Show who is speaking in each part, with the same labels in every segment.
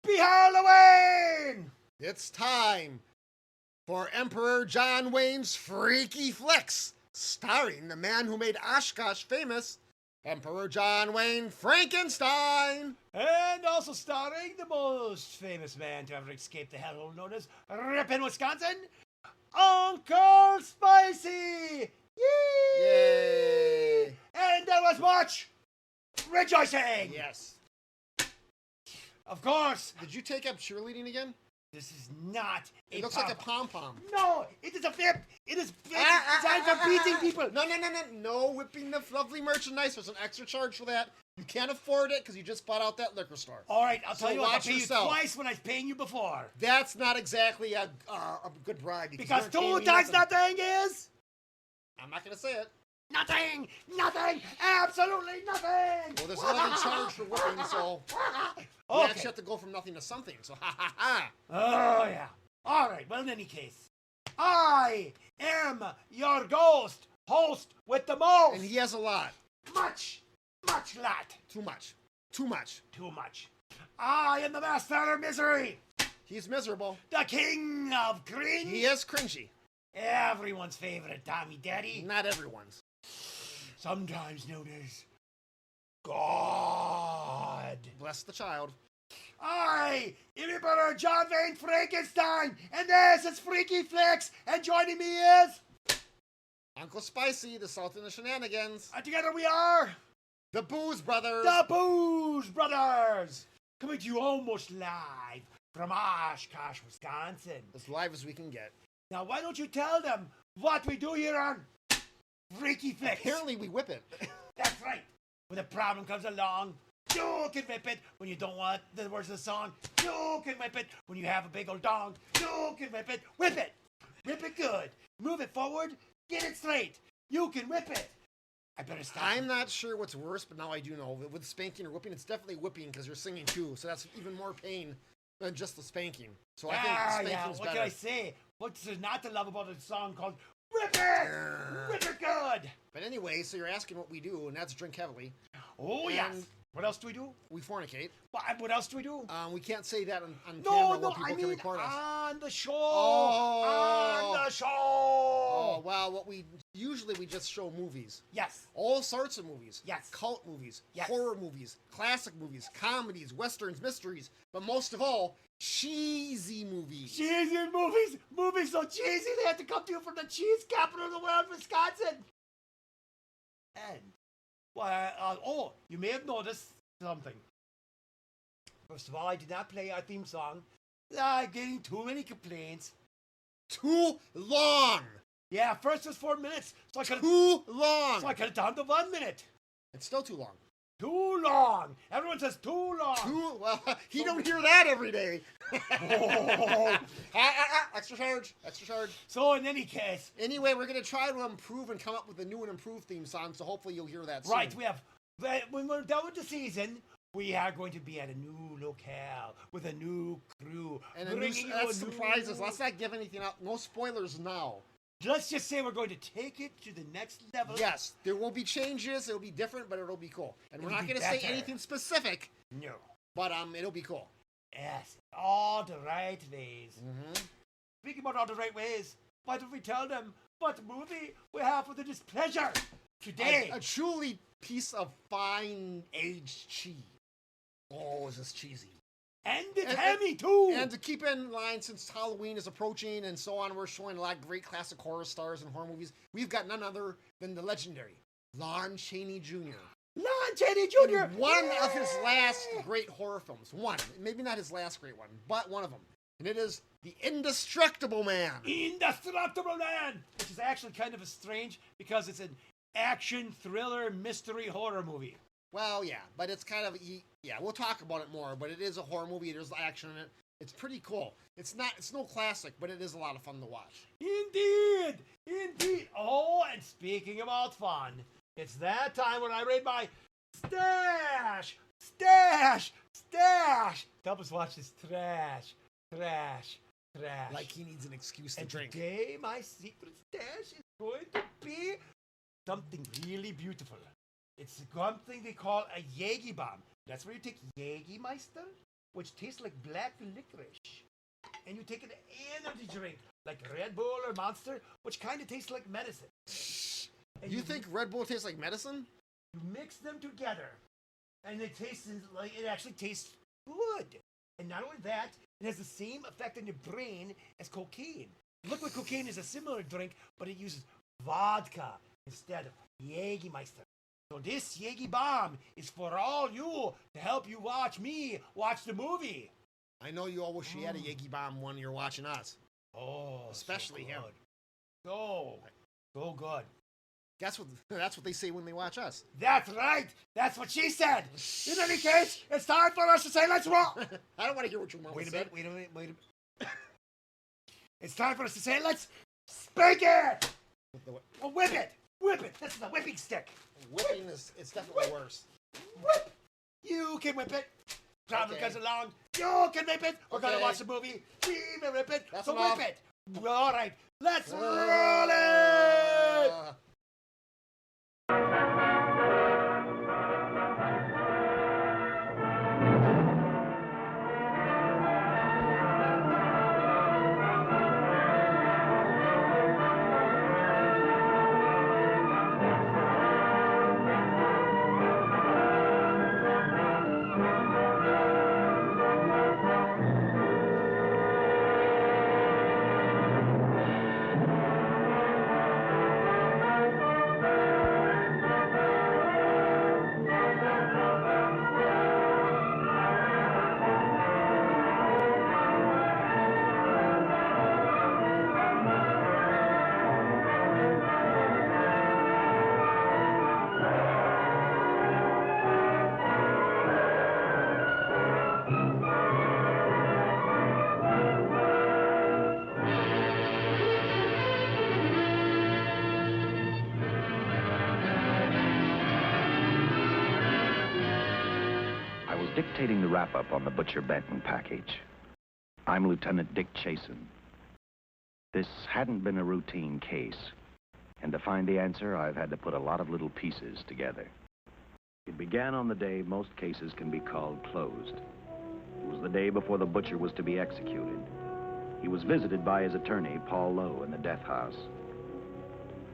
Speaker 1: Happy Halloween!
Speaker 2: It's time for Emperor John Wayne's Freaky Flix, starring the man who made Oshkosh famous, Emperor John Wayne Frankenstein.
Speaker 1: And also starring the most famous man to ever escape the hellhole known as Ripon, Wisconsin, Uncle Spicy! Yay!
Speaker 2: Yay!
Speaker 1: And there was much rejoicing!
Speaker 2: Yes.
Speaker 1: Of course,
Speaker 2: Did you take up cheerleading again?
Speaker 1: this is not a
Speaker 2: It looks like a pom-pom.
Speaker 1: No, it is a whip! It is designed for beating people!
Speaker 2: No whipping the lovely merchandise. There's an extra charge for that. You can't afford it because you just bought out that liquor store.
Speaker 1: All right, I'll
Speaker 2: So
Speaker 1: tell you what, I'll
Speaker 2: watch
Speaker 1: pay
Speaker 2: yourself.
Speaker 1: you twice when I was paying you before.
Speaker 2: That's not exactly a good bribe.
Speaker 1: Because
Speaker 2: you're paying
Speaker 1: 2
Speaker 2: me
Speaker 1: times nothing is...
Speaker 2: I'm not going to say it.
Speaker 1: Nothing! Nothing! Absolutely nothing!
Speaker 2: Well, there's another charge for whipping, so you
Speaker 1: Okay.
Speaker 2: actually have to go from nothing to something. So ha ha ha.
Speaker 1: Oh, yeah. All right, well, in any case, I am your ghost host with the most.
Speaker 2: And he has a lot.
Speaker 1: Much lot.
Speaker 2: Too much. Too much.
Speaker 1: Too much. I am the master of misery.
Speaker 2: He's miserable.
Speaker 1: The king of cringe.
Speaker 2: He is cringy.
Speaker 1: Everyone's favorite Tommy Daddy.
Speaker 2: Not everyone's.
Speaker 1: Sometimes known as God.
Speaker 2: Bless the child.
Speaker 1: I am Emperor John Wayne Frankenstein, and this is Freaky Flix, and joining me is...
Speaker 2: Uncle Spicy, the Sultan of the Shenanigans.
Speaker 1: And together we are...
Speaker 2: The Booze Brothers.
Speaker 1: The Booze Brothers! Coming to you almost live from Oshkosh, Wisconsin.
Speaker 2: As live as we can get.
Speaker 1: Now, why don't you tell them what we do here on Freaky Flix?
Speaker 2: Apparently we whip it.
Speaker 1: That's right. When a problem comes along, you can whip it. When you don't want the words of the song, you can whip it. When you have a big old dong, you can whip it. Whip it. Whip it good. Move it forward. Get it straight. You can whip it. I better stop.
Speaker 2: I'm not sure what's worse, but now I do know. With spanking or whipping, it's definitely whipping because you're singing too, so that's even more pain than just the spanking. So I think spanking's
Speaker 1: what
Speaker 2: better.
Speaker 1: can I say? What's not to love about a song called Whip It? Whip It Good.
Speaker 2: But anyway, so you're asking what we do, and that's drink heavily.
Speaker 1: Oh,
Speaker 2: And
Speaker 1: yes. What else do we do?
Speaker 2: We fornicate.
Speaker 1: What else do we do?
Speaker 2: We can't say that on
Speaker 1: No,
Speaker 2: camera
Speaker 1: no,
Speaker 2: where people
Speaker 1: I
Speaker 2: can
Speaker 1: mean
Speaker 2: report us.
Speaker 1: on the show.
Speaker 2: Oh.
Speaker 1: On the show.
Speaker 2: Oh, well, what we just show movies.
Speaker 1: Yes.
Speaker 2: All sorts of movies.
Speaker 1: Yes.
Speaker 2: Cult movies,
Speaker 1: Yes.
Speaker 2: horror movies, classic movies, comedies, westerns, mysteries, but most of all, cheesy movies.
Speaker 1: Cheesy movies. Movies so cheesy they had to come to you from the cheese capital of the world, Wisconsin. And, you may have noticed something. First of all, I did not play our theme song. Getting too many complaints.
Speaker 2: Too long.
Speaker 1: Yeah, first was 4 minutes, so I could
Speaker 2: Too long.
Speaker 1: have done the 1 minute.
Speaker 2: It's still too long.
Speaker 1: Too long. Everyone says too long.
Speaker 2: He don't hear that every day.
Speaker 1: Oh.
Speaker 2: Extra charge. Extra charge.
Speaker 1: So in any case,
Speaker 2: Anyway, we're going to try to improve and come up with a new and improved theme song, so hopefully you'll hear that soon.
Speaker 1: right, when we're done with the season, we are going to be at a new locale with a new crew.
Speaker 2: And
Speaker 1: bringing you
Speaker 2: that's
Speaker 1: a new-
Speaker 2: surprises. Let's not give anything out. No spoilers now.
Speaker 1: Let's just say we're going to take it to the next level.
Speaker 2: Yes, there will be changes. It'll be different, but it'll be cool. And we're
Speaker 1: It'll
Speaker 2: not
Speaker 1: be
Speaker 2: going to say
Speaker 1: better.
Speaker 2: anything specific,
Speaker 1: No.
Speaker 2: but it'll be cool.
Speaker 1: Yes, all the right ways.
Speaker 2: Mm-hmm.
Speaker 1: Speaking about all the right ways, why don't we tell them what movie we have for the displeasure today?
Speaker 2: A truly piece of fine aged cheese. Oh, is this cheesy?
Speaker 1: And it's
Speaker 2: And-
Speaker 1: hammy too.
Speaker 2: And to keep in line, since Halloween is approaching and so on, we're showing a lot of great classic horror stars and horror movies. We've got none other than the legendary Lon Chaney Jr.
Speaker 1: Lon Chaney Jr.
Speaker 2: One of his last great horror films. One. Maybe not his last great one, but one of them. And it is The Indestructible Man.
Speaker 1: Indestructible Man, which is actually kind of strange because it's an action thriller mystery horror movie.
Speaker 2: Well, yeah, but it's kind of, yeah, we'll talk about it more, but it is a horror movie. There's action in it. It's pretty cool. It's no classic, but it is a lot of fun to watch.
Speaker 1: Indeed. Oh, and speaking about fun, it's that time when I read my stash. Help us watch this trash.
Speaker 2: Like he needs an excuse to
Speaker 1: And
Speaker 2: drink.
Speaker 1: today, my secret stash is going to be something really beautiful. It's something they call a Jägerbomb. That's where you take Jägermeister, which tastes like black licorice. And you take an energy drink, like Red Bull or Monster, which kind of tastes like medicine. And
Speaker 2: You think Red Bull tastes like medicine?
Speaker 1: You mix them together, and it actually tastes good. And not only that, it has the same effect on your brain as cocaine. Liquid cocaine is a similar drink, but it uses vodka instead of Jägermeister. So this Jäger bomb is for all you to help you watch the movie.
Speaker 2: I know you all wish you had a Yankee bomb when you're watching us.
Speaker 1: Oh,
Speaker 2: especially
Speaker 1: so
Speaker 2: him.
Speaker 1: So good.
Speaker 2: That's what they say when they watch us.
Speaker 1: That's right. That's what she said. In any case, it's time for us to say let's roll.
Speaker 2: I don't want to hear what your mom said.
Speaker 1: Wait a minute. It's time for us to say let's spank it. Or whip it. This is a whipping stick.
Speaker 2: Whipping it's definitely worse.
Speaker 1: Whip. You can whip it. Driver comes along. You can whip it. We're gonna watch the movie. We may whip it.
Speaker 2: That's
Speaker 1: so
Speaker 2: enough.
Speaker 1: whip it. All right. Let's roll it.
Speaker 3: Dictating the wrap-up on the Butcher Benton package. I'm Lieutenant Dick Chasen. This hadn't been a routine case, and to find the answer, I've had to put a lot of little pieces together. It began on the day most cases can be called closed. It was the day before the butcher was to be executed. He was visited by his attorney, Paul Lowe, in the death house.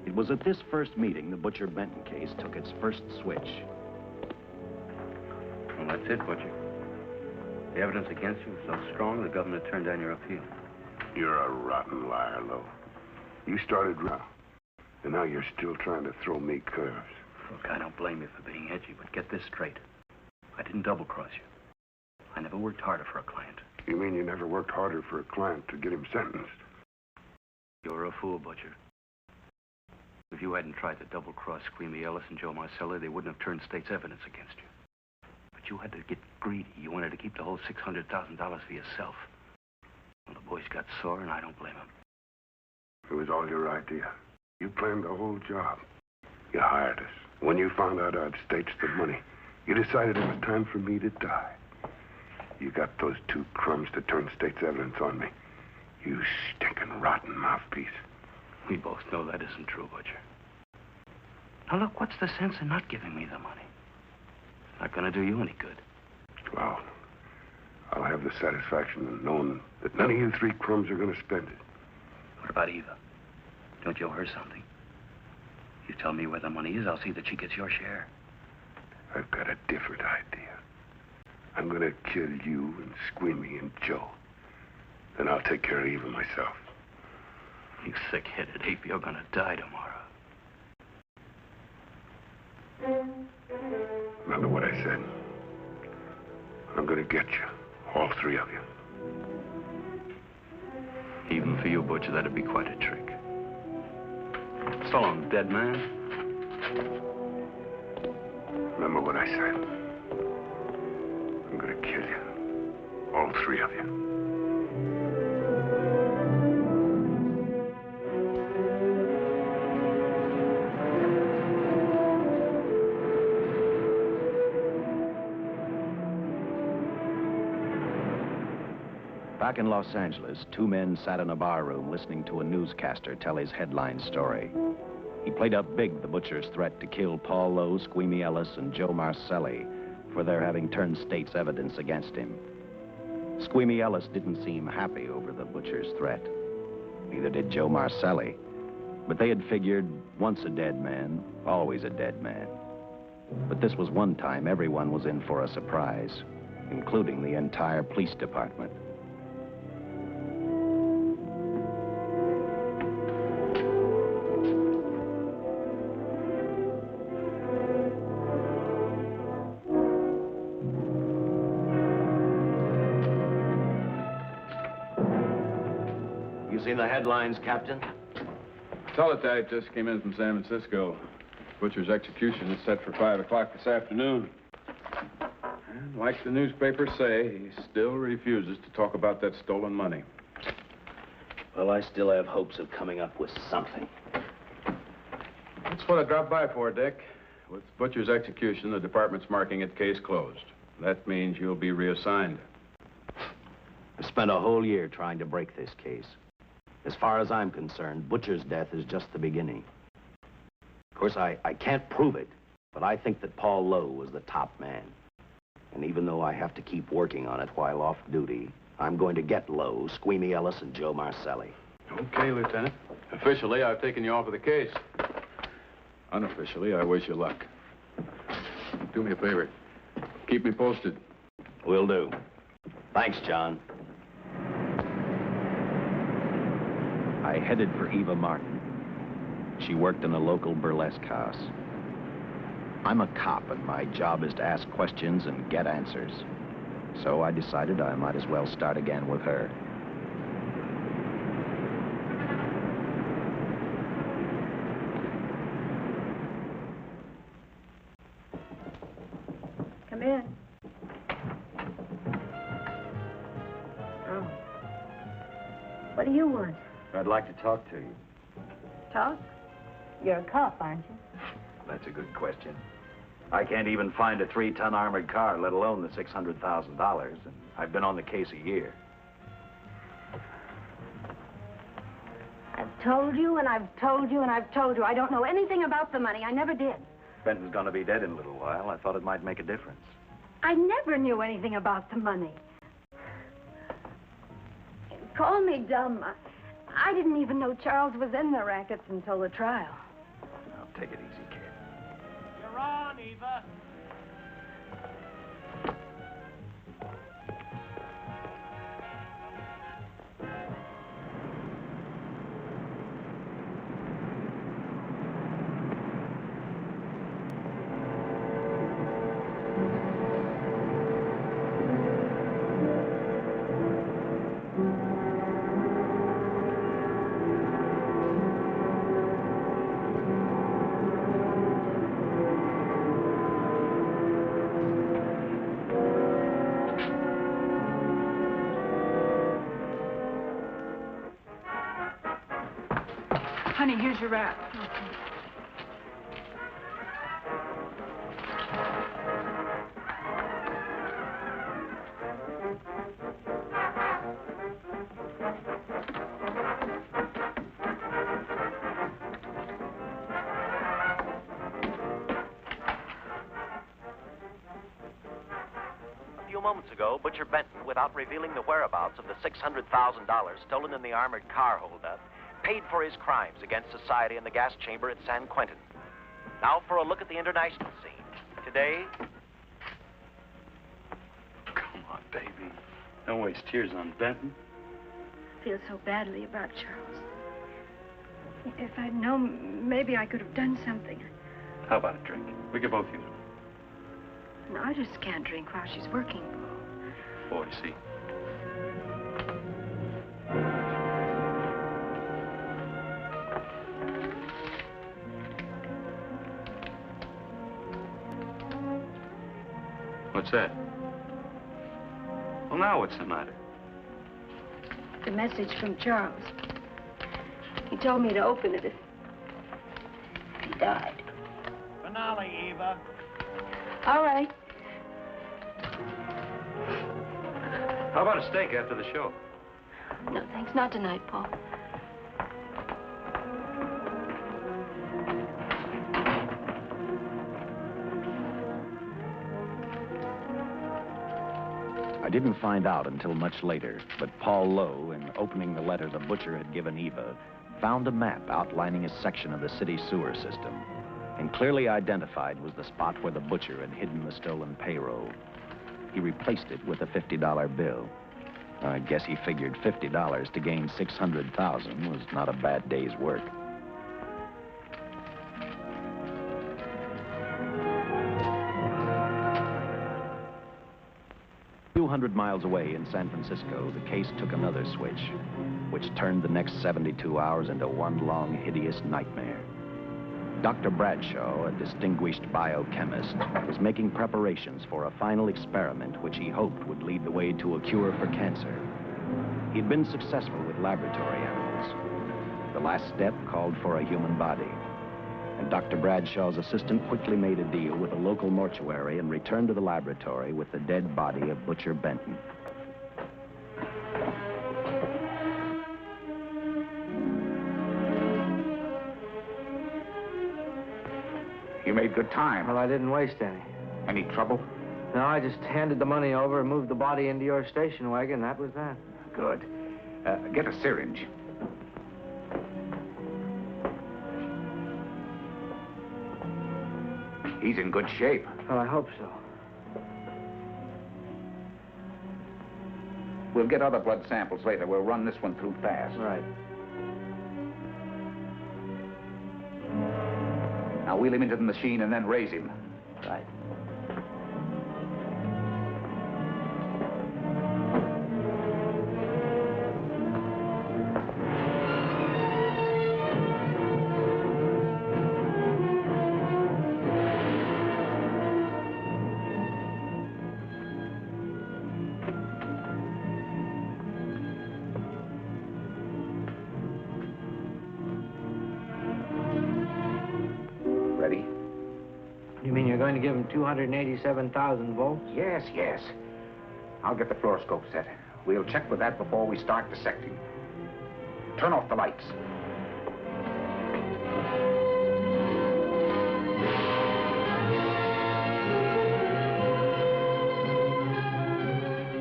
Speaker 3: It was at this first meeting the Butcher Benton case took its first switch.
Speaker 4: Well, that's it, Butcher. The evidence against you was so strong, the governor turned down your appeal.
Speaker 5: You're a rotten liar, Lowe. You started rough, and now you're still trying to throw me curves.
Speaker 4: Look, I don't blame you for being edgy, but get this straight. I didn't double-cross you. I never worked harder for a client.
Speaker 5: You mean you never worked harder for a client to get him sentenced?
Speaker 4: You're a fool, Butcher. If you hadn't tried to double-cross Squeamy Ellis and Joe Marcelli, they wouldn't have turned state's evidence against you. But you had to get greedy. You wanted to keep the whole $600,000 for yourself. Well, the boys got sore, and I don't blame them.
Speaker 5: It was all your idea. You planned the whole job. You hired us. When you found out I'd staged the money, you decided it was time for me to die. You got those two crumbs to turn state's evidence on me. You stinking rotten mouthpiece.
Speaker 4: We both know that isn't true, Butcher. Now, look, what's the sense in not giving me the money? It's not going to do you any good.
Speaker 5: Well, I'll have the satisfaction of knowing that none of you three crumbs are going to spend it.
Speaker 4: What about Eva? Don't you owe her something? You tell me where the money is, I'll see that she gets your share.
Speaker 5: I've got a different idea. I'm going to kill you and Squeamy and Joe. Then I'll take care of Eva myself.
Speaker 4: You thick-headed ape, you're going to die tomorrow.
Speaker 5: Remember what I said. I'm going to get you. All three of you.
Speaker 4: Even for you, Butcher, that'd be quite a trick. So long, dead man.
Speaker 5: Remember what I said. I'm going to kill you. All three of you.
Speaker 3: Back in Los Angeles, two men sat in a barroom listening to a newscaster tell his headline story. He played up big the butcher's threat to kill Paul Lowe, Squeamy Ellis, and Joe Marcelli for their having turned state's evidence against him. Squeamy Ellis didn't seem happy over the butcher's threat. Neither did Joe Marcelli. But they had figured, once a dead man, always a dead man. But this was one time everyone was in for a surprise, including the entire police department.
Speaker 6: You seen the headlines, Captain?
Speaker 7: Teletype just came in from San Francisco. Butcher's execution is set for 5 o'clock this afternoon. And like the newspapers say, he still refuses to talk about that stolen money.
Speaker 6: Well, I still have hopes of coming up with something.
Speaker 7: That's what I dropped by for, Dick. With Butcher's execution, the department's marking it case closed. That means you'll be reassigned.
Speaker 3: I spent a whole year trying to break this case. As far as I'm concerned, Butcher's death is just the beginning. Of course, I can't prove it, but I think that Paul Lowe was the top man. And even though I have to keep working on it while off duty, I'm going to get Lowe, Squeamy Ellis, and Joe Marcelli.
Speaker 7: Okay, Lieutenant. Officially, I've taken you off of the case. Unofficially, I wish you luck. Do me a favor. Keep me posted.
Speaker 3: Will do. Thanks, John. I headed for Eva Martin. She worked in a local burlesque house. I'm a cop, and my job is to ask questions and get answers. So I decided I might as well start again with her.
Speaker 8: Come in. Oh. What do you want?
Speaker 3: I'd like to talk to you.
Speaker 8: Talk? You're a cop, aren't you?
Speaker 3: That's a good question. I can't even find a 3-ton armored car, let alone the $600,000, and I've been on the case a year.
Speaker 8: I've told you, and I've told you, and I've told you. I don't know anything about the money. I never did.
Speaker 3: Benton's gonna be dead in a little while. I thought it might make a difference.
Speaker 8: I never knew anything about the money. Call me dumb. I didn't even know Charles was in the rackets until the trial.
Speaker 3: Now, take it easy, kid.
Speaker 1: You're on, Eva.
Speaker 8: Honey, here's your wrap.
Speaker 9: A few moments ago, Butcher Benton, without revealing the whereabouts of the $600,000 stolen in the armored car holdup, paid for his crimes against society in the gas chamber at San Quentin. Now for a look at the international scene. Today...
Speaker 4: Come on, baby. Don't waste tears on Benton.
Speaker 8: I feel so badly about Charles. If I'd known, maybe I could have done something.
Speaker 4: How about a drink? We could both use it.
Speaker 8: No, I just can't drink while she's working.
Speaker 4: Oh, I see. What's that? Well, now what's the matter?
Speaker 8: The message from Charles. He told me to open it if he died.
Speaker 1: Finale, Eva.
Speaker 8: All right.
Speaker 4: How about a steak after the show?
Speaker 8: No, thanks. Not tonight, Paul.
Speaker 3: I didn't find out until much later, but Paul Lowe, in opening the letter the butcher had given Eva, found a map outlining a section of the city sewer system, and clearly identified was the spot where the butcher had hidden the stolen payroll. He replaced it with a $50 bill. I guess he figured $50 to gain $600,000 was not a bad day's work. A few hundred miles away in San Francisco, the case took another switch, which turned the next 72 hours into one long, hideous nightmare. Dr. Bradshaw, a distinguished biochemist, was making preparations for a final experiment which he hoped would lead the way to a cure for cancer. He'd been successful with laboratory animals. The last step called for a human body. And Dr. Bradshaw's assistant quickly made a deal with a local mortuary and returned to the laboratory with the dead body of Butcher Benton.
Speaker 10: You made good time.
Speaker 11: Well, I didn't waste any.
Speaker 10: Any trouble?
Speaker 11: No, I just handed the money over and moved the body into your station wagon. That was that.
Speaker 10: Good. Get a syringe. He's in good shape.
Speaker 11: Well, I hope so.
Speaker 10: We'll get other blood samples later. We'll run this one through fast.
Speaker 11: Right.
Speaker 10: Now wheel him into the machine and then raise him.
Speaker 11: Right.
Speaker 10: Ready?
Speaker 11: You mean you're going to give him 287,000 volts?
Speaker 10: Yes, yes. I'll get the fluoroscope set. We'll check with that before we start dissecting. Turn off the lights.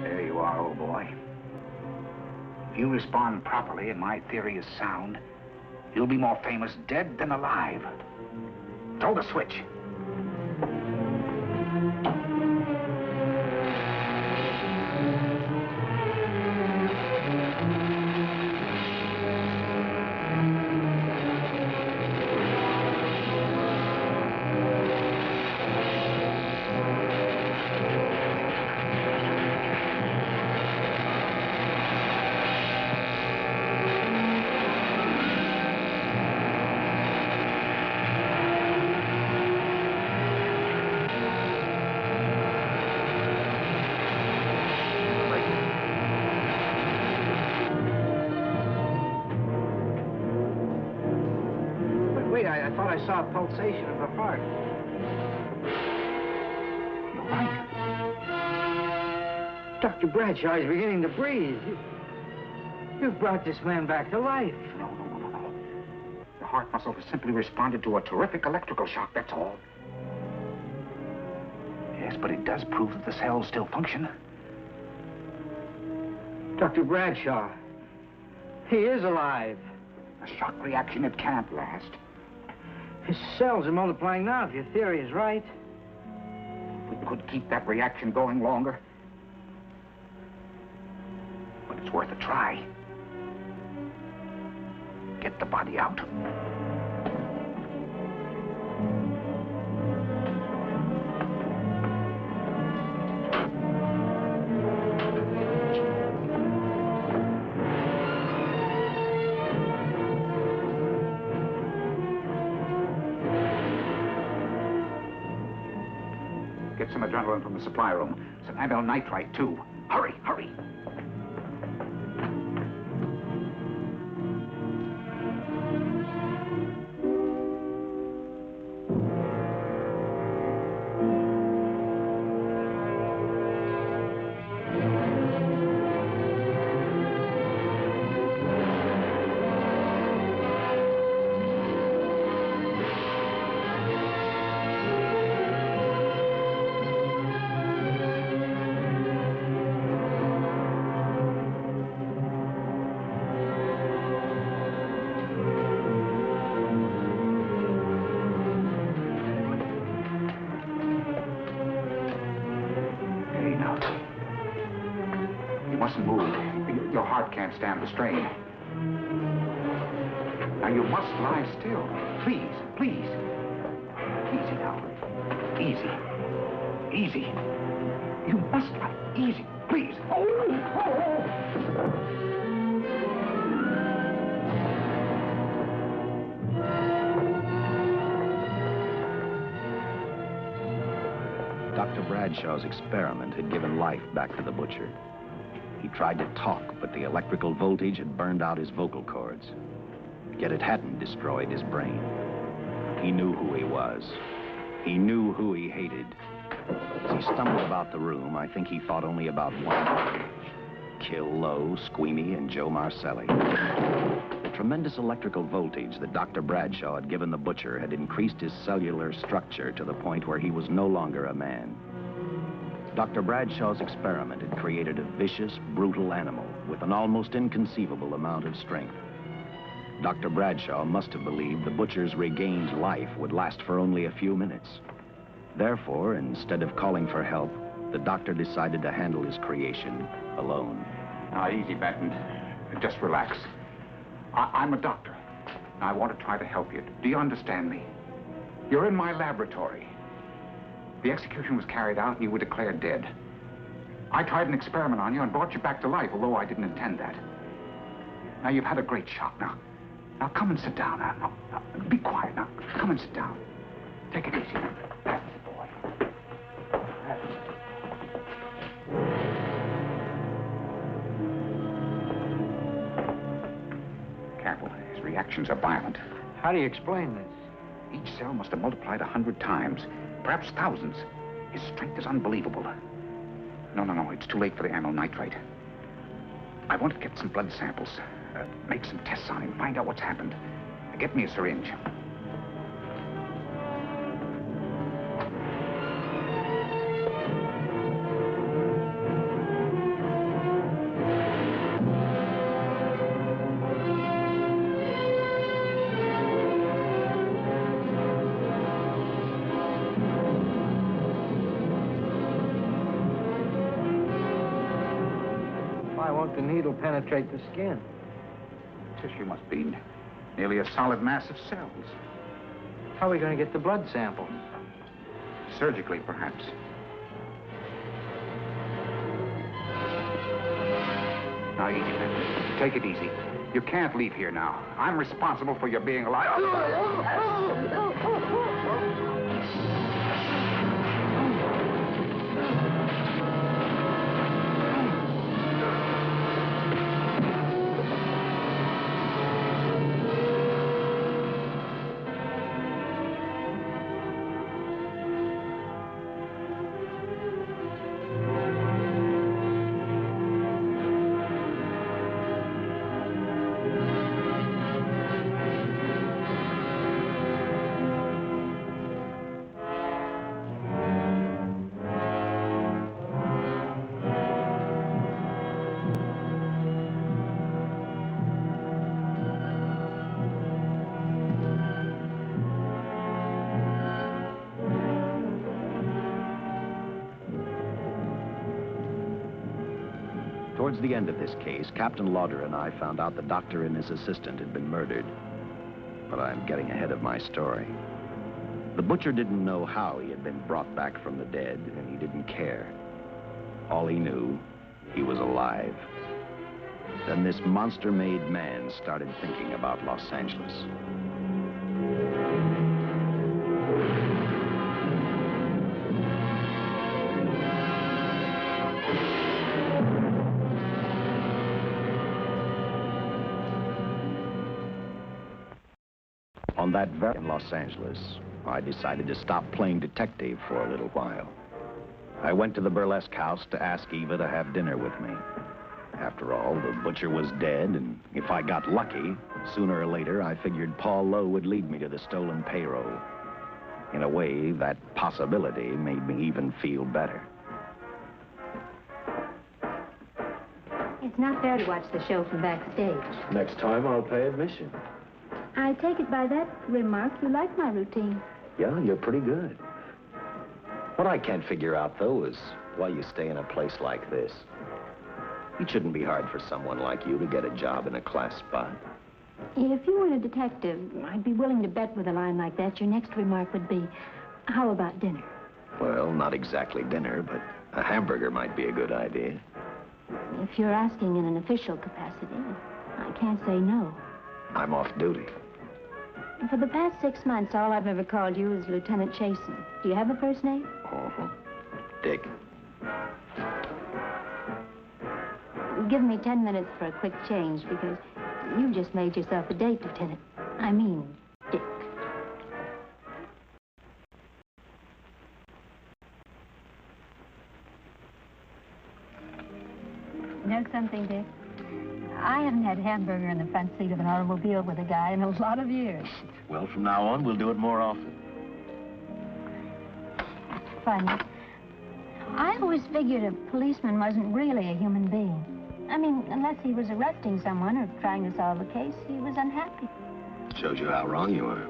Speaker 10: There you are, old boy. If you respond properly and my theory is sound, you'll be more famous dead than alive. Throw the switch.
Speaker 11: I thought I saw a pulsation of the heart.
Speaker 10: You're right.
Speaker 11: Dr. Bradshaw is beginning to breathe. You've brought this man back to life.
Speaker 10: No. The heart muscle has simply responded to a terrific electrical shock, that's all. Yes, but it does prove that the cells still function.
Speaker 11: Dr. Bradshaw, he is alive.
Speaker 10: A shock reaction, it can't last.
Speaker 11: His cells are multiplying now, if your theory is right.
Speaker 10: We could keep that reaction going longer. But it's worth a try. Get the body out. Get some adrenaline from the supply room. Some amyl nitrite, too. Hurry, hurry. mustn't move. Your heart can't stand the strain. Now, you must lie still. Please, please. Easy now. Easy. Easy. You must lie easy, please.
Speaker 3: Dr. Bradshaw's experiment had given life back to the butcher. He tried to talk, but the electrical voltage had burned out his vocal cords. Yet it hadn't destroyed his brain. He knew who he was. He knew who he hated. As he stumbled about the room, I think he thought only about one: kill Lowe, Squeamy, and Joe Marcelli. The tremendous electrical voltage that Dr. Bradshaw had given the butcher had increased his cellular structure to the point where he was no longer a man. Dr. Bradshaw's experiment had created a vicious, brutal animal with an almost inconceivable amount of strength. Dr. Bradshaw must have believed the butcher's regained life would last for only a few minutes. Therefore, instead of calling for help, the doctor decided to handle his creation alone.
Speaker 10: Now, easy, Benton. Just relax. I'm a doctor. I want to try to help you. Do you understand me? You're in my laboratory. The execution was carried out and you were declared dead. I tried an experiment on you and brought you back to life, although I didn't intend that. Now, you've had a great shot. Now come and sit down. Now, be quiet. Now, come and sit down. Take it easy. That's it, boy. That's it. Careful. His reactions are violent.
Speaker 11: How do you explain this?
Speaker 10: Each cell must have multiplied 100 times, perhaps thousands. His strength is unbelievable. No, it's too late for the amyl nitrite. I want to get some blood samples, make some tests on him, find out what's happened. Get me a syringe.
Speaker 11: Why won't the needle penetrate the skin?
Speaker 10: Tissue must be nearly a solid mass of cells.
Speaker 11: How are we going to get the blood sample?
Speaker 10: Surgically, perhaps. Now, easy, Benton. Take it easy. You can't leave here now. I'm responsible for your being alive.
Speaker 3: Towards the end of this case, Captain Lauder and I found out the doctor and his assistant had been murdered. But I'm getting ahead of my story. The butcher didn't know how he had been brought back from the dead, and he didn't care. All he knew, he was alive. Then this monster-made man started thinking about Los Angeles. On that very in Los Angeles, I decided to stop playing detective for a little while. I went to the burlesque house to ask Eva to have dinner with me. After all, the butcher was dead, and if I got lucky, sooner or later, I figured Paul Lowe would lead me to the stolen payroll. In a way, that possibility made me even feel better.
Speaker 12: It's not fair to watch the show from backstage.
Speaker 6: Next time, I'll pay admission.
Speaker 12: I take it by that remark you like my routine.
Speaker 6: Yeah, you're pretty good. What I can't figure out, though, is why you stay in a place like this.
Speaker 3: It shouldn't be hard for someone like you to get a job in a class spot.
Speaker 12: If you were a detective, I'd be willing to bet with a line like that your next remark would be, how about dinner?
Speaker 3: Well, not exactly dinner, but a hamburger might be a good idea.
Speaker 12: If you're asking in an official capacity, I can't say no.
Speaker 3: I'm off duty.
Speaker 12: For the past 6 months, all I've ever called you is Lieutenant Chasen. Do you have a first name?
Speaker 3: Uh-huh. Dick.
Speaker 12: Give me 10 minutes for a quick change, because you just made yourself a date, Lieutenant. I mean, Dick.
Speaker 13: You know something, Dick? I haven't had hamburger in the front seat of an automobile with a guy in a lot of years.
Speaker 3: Well, from now on, we'll do it more often.
Speaker 13: Funny. I always figured a policeman wasn't really a human being. I mean, unless he was arresting someone or trying to solve a case, he was unhappy.
Speaker 3: Shows you how wrong you are.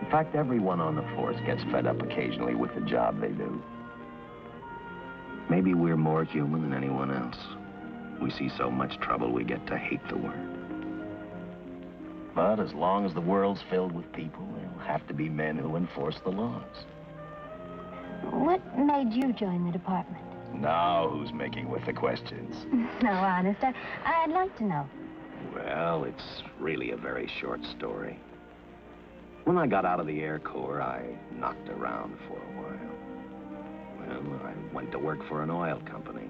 Speaker 3: In fact, everyone on the force gets fed up occasionally with the job they do. Maybe we're more human than anyone else. We see so much trouble, we get to hate the word. But as long as the world's filled with people, there'll have to be men who enforce the laws.
Speaker 12: What made you join the department?
Speaker 3: Now, who's making with the questions?
Speaker 12: No, honest, I'd like to know.
Speaker 3: Well, it's really a very short story. When I got out of the Air Corps, I knocked around for a while. Well, I went to work for an oil company.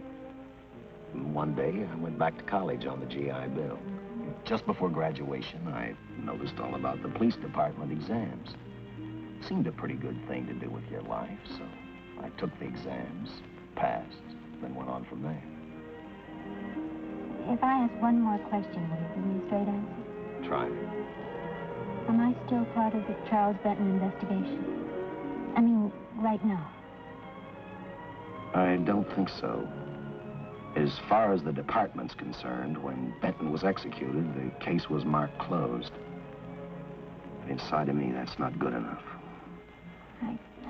Speaker 3: One day, I went back to college on the GI Bill. Just before graduation, I noticed all about the police department exams. Seemed a pretty good thing to do with your life, so I took the exams, passed, then went on from there.
Speaker 12: If I ask one more question, will you give me a straight answer?
Speaker 3: Try me.
Speaker 12: Am I still part of the Charles Benton investigation? I mean, right now.
Speaker 3: I don't think so. As far as the department's concerned, when Benton was executed, the case was marked closed. Inside of me, that's not good enough.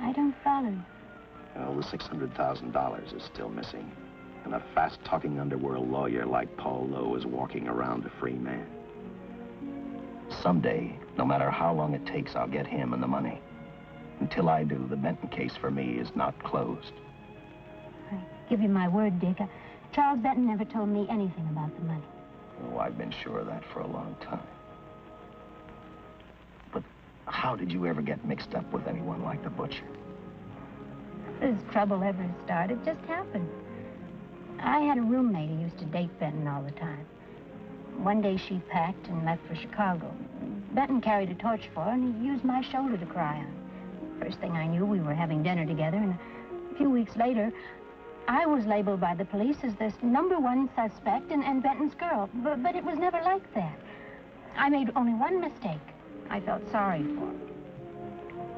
Speaker 12: I don't follow.
Speaker 3: Well, the $600,000 is still missing. And a fast-talking underworld lawyer like Paul Lowe is walking around a free man. Someday, no matter how long it takes, I'll get him and the money. Until I do, the Benton case for me is not closed.
Speaker 12: I give you my word, Dick. Charles Benton never told me anything about the money.
Speaker 3: Oh, I've been sure of that for a long time. But how did you ever get mixed up with anyone like the butcher?
Speaker 12: This trouble ever started just happened. I had a roommate who used to date Benton all the time. One day she packed and left for Chicago. Benton carried a torch for her, and he used my shoulder to cry on. First thing I knew, we were having dinner together, and a few weeks later, I was labeled by the police as this #1 suspect and Benton's girl. But it was never like that. I made only one mistake. I felt sorry for him.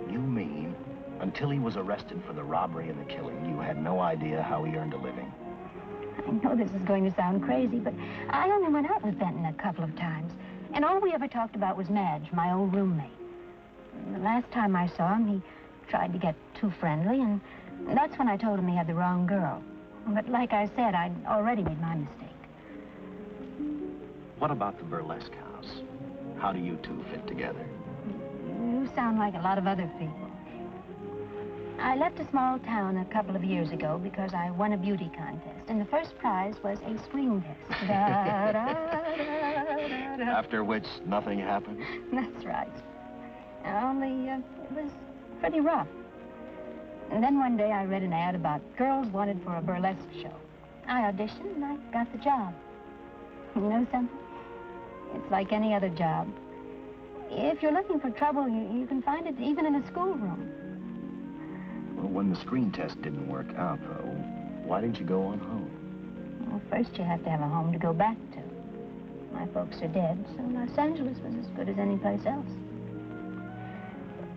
Speaker 3: You mean, until he was arrested for the robbery and the killing, you had no idea how he earned a living?
Speaker 12: I know this is going to sound crazy, but I only went out with Benton a couple of times. And all we ever talked about was Madge, my old roommate. The last time I saw him, he tried to get too friendly, and that's when I told him he had the wrong girl. But like I said, I'd already made my mistake.
Speaker 3: What about the burlesque house? How do you two fit together?
Speaker 12: You sound like a lot of other people. I left a small town a couple of years ago because I won a beauty contest, and the first prize was a screen test.
Speaker 3: After which, nothing happened?
Speaker 12: That's right. Only, it was pretty rough. And then one day I read an ad about girls wanted for a burlesque show. I auditioned and I got the job. You know something? It's like any other job. If you're looking for trouble, you can find it even in a schoolroom.
Speaker 3: Well, when the screen test didn't work out, though, why didn't you go on home?
Speaker 12: Well, first you have to have a home to go back to. My folks are dead, so Los Angeles was as good as any place else.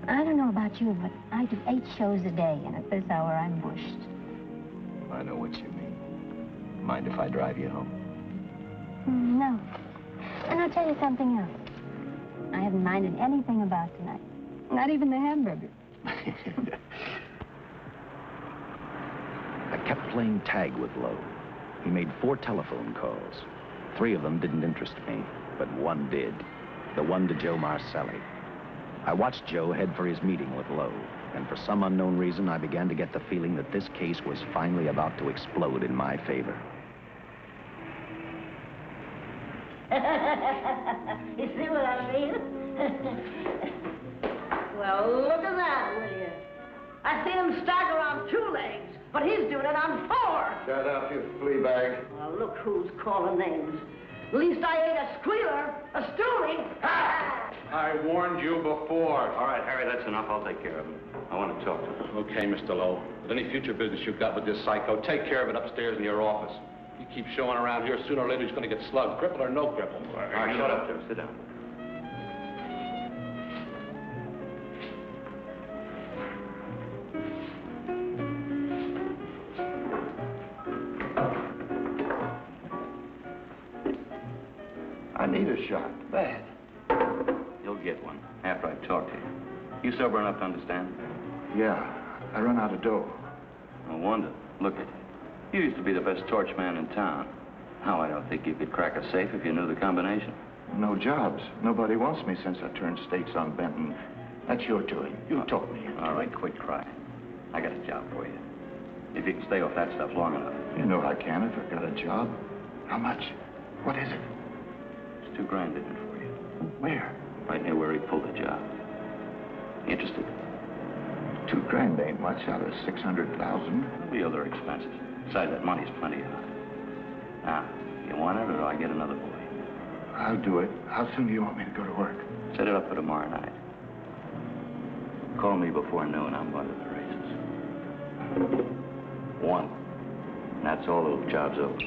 Speaker 12: I don't know about you, but I do 8 shows a day, and at this hour I'm bushed.
Speaker 3: I know what you mean. Mind if I drive you home?
Speaker 12: No. And I'll tell you something else. I haven't minded anything about tonight. Not even the hamburger.
Speaker 3: I kept playing tag with Lowe. He made 4 telephone calls. 3 of them didn't interest me, but one did. The one to Joe Marcelli. I watched Joe head for his meeting with Lowe, and for some unknown reason, I began to get the feeling that this case was finally about to explode in my favor.
Speaker 14: You see what I mean? Well, look at that, will you? I see him stagger on 2 legs, but he's doing it on 4.
Speaker 15: Shut up, you flea bag.
Speaker 14: Well, look who's calling names. At least I ain't a squealer, a stoolie.
Speaker 15: I warned you before.
Speaker 4: All right, Harry, that's enough. I'll take care of him. I want to talk to him.
Speaker 15: Okay, Mr. Lowe. With any future business you've got with this psycho, take care of it upstairs in your office. You keep showing around here, sooner or later he's going to get slugged, cripple or no cripple.
Speaker 4: All right, shut up, Joe. Sit down.
Speaker 15: I need a shot. Bad.
Speaker 4: You'll get one after I talk to you. You sober enough to understand?
Speaker 15: Yeah, I run out of dough.
Speaker 4: No wonder. Look at you. You used to be the best torch man in town. Now I don't think you could crack a safe if you knew the combination.
Speaker 15: No jobs. Nobody wants me since I turned states on Benton. That's your doing. You taught me.
Speaker 4: All right, quit crying. I got a job for you. If you can stay off that stuff long enough.
Speaker 15: You know I can if I got a job. How much? What is it?
Speaker 4: There's $2,000 in it for you.
Speaker 15: Where?
Speaker 4: Right near where he pulled the job. Interested?
Speaker 15: $2,000 ain't much out of 600,000.
Speaker 4: There'll be other expenses. Besides, that money's plenty of. Now, you want it, or do I get another boy?
Speaker 15: I'll do it. How soon do you want me to go to work?
Speaker 4: Set it up for tomorrow night. Call me before noon. I'm going to the races. 1. And that's all. The job's over.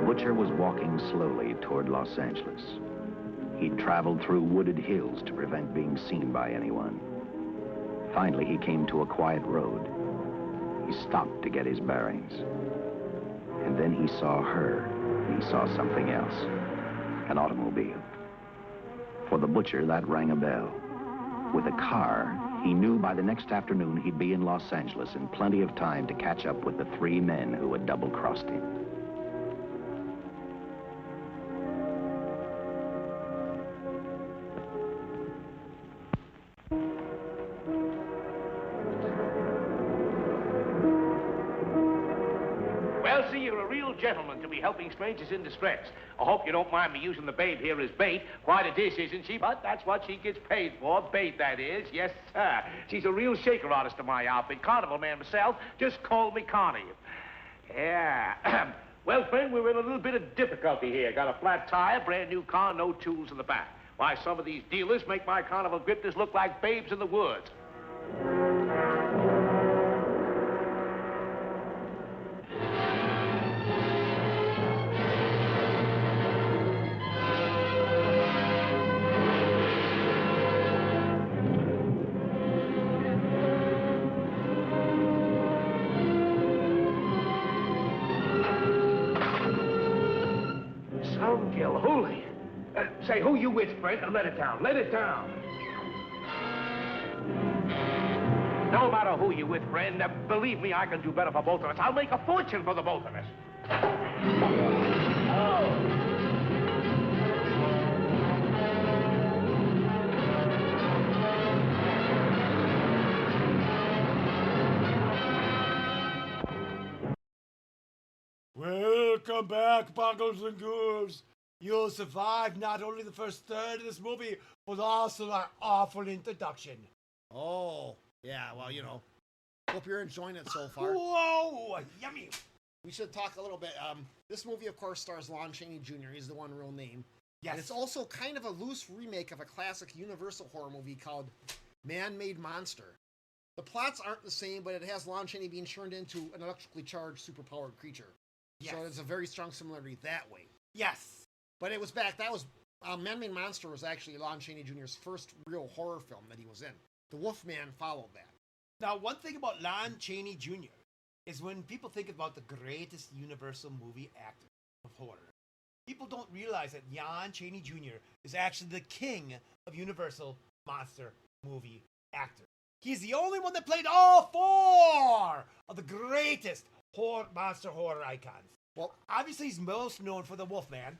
Speaker 4: Butcher was walking slowly toward Los Angeles. He'd traveled through wooded hills to prevent being seen by anyone. Finally, he came to a quiet road. He stopped to get his bearings. And then he saw her. He saw something else. An automobile. For the butcher, that rang a bell. With a car, he knew by the next afternoon he'd be in Los Angeles in plenty of time to catch up with the 3 men who had double-crossed him.
Speaker 16: Well, see, you're a real gentleman to be helping strangers in distress. I hope you don't mind me using the babe here as bait. Quite a dish, isn't she? But that's what she gets paid for. Bait, that is. Yes, sir. She's a real shaker artist of my outfit. Carnival man myself. Just call me Connie. Yeah. Well, friend, we're in a little bit of difficulty here. Got a flat tire, brand new car, no tools in the back. Why, some of these dealers make my carnival grifters look like babes in the woods. Holy. Say, who you with, friend? Let it down. Let it down. No matter who you with, friend, believe me, I can do better for both of us. I'll make a fortune for the both of us.
Speaker 1: Welcome back, Buggles and Ghouls. You'll survive not only the first third of this movie, but also our awful introduction.
Speaker 2: Oh, yeah, well, you know, hope you're enjoying it so far.
Speaker 1: Whoa, yummy.
Speaker 2: We should talk a little bit. This movie, of course, stars Lon Chaney Jr. He's the one real name.
Speaker 1: Yes.
Speaker 2: And it's also kind of a loose remake of a classic Universal horror movie called Man-Made Monster. The plots aren't the same, but it has Lon Chaney being turned into an electrically charged, superpowered creature.
Speaker 1: Yes.
Speaker 2: So there's a very strong similarity that way.
Speaker 1: Yes.
Speaker 2: But it was back, that was, Man-Made Monster was actually Lon Chaney Jr.'s first real horror film that he was in. The Wolfman followed that.
Speaker 1: Now, one thing about Lon Chaney Jr. is when people think about the greatest Universal movie actor of horror, people don't realize that Lon Chaney Jr. is actually the king of Universal monster movie actors. He's the only one that played all four of the greatest monster horror icons.
Speaker 2: Well,
Speaker 1: obviously he's most known for the Wolfman,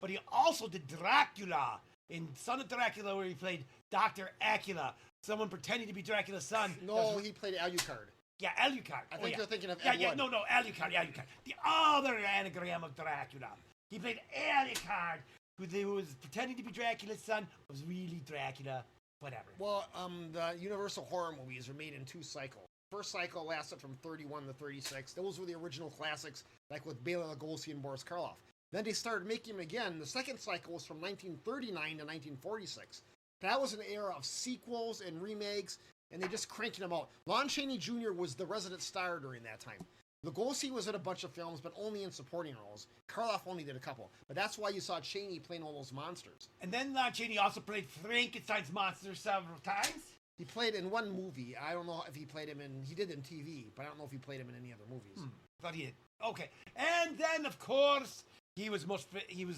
Speaker 1: but he also did Dracula in Son of Dracula, where he played Dr. Acula, someone pretending to be Dracula's son.
Speaker 2: No, he played Alucard.
Speaker 1: Yeah, Alucard.
Speaker 2: I think you're thinking of
Speaker 1: Yeah,
Speaker 2: Ed
Speaker 1: yeah,
Speaker 2: Wood.
Speaker 1: no, Alucard, Alucard. The other anagram of Dracula. He played Alucard, who was pretending to be Dracula's son, was really Dracula, whatever.
Speaker 2: Well, the Universal horror movies are made in 2 cycles. First cycle lasted from 31 to 36. Those were the original classics, like with Bela Lugosi and Boris Karloff. Then they started making them again. The second cycle was from 1939 to 1946. That was an era of sequels and remakes, and they just cranking them out. Lon Chaney Jr. was the resident star during that time. Lugosi was in a bunch of films, but only in supporting roles. Karloff only did a couple. But that's why you saw Chaney playing all those monsters.
Speaker 1: And then Lon Chaney also played Frankenstein's monster several times.
Speaker 2: He played in one movie. I don't know if he played him in... He did in TV, but I don't know if he played him in any other movies.
Speaker 1: I thought he did. Okay. And then, of course, he was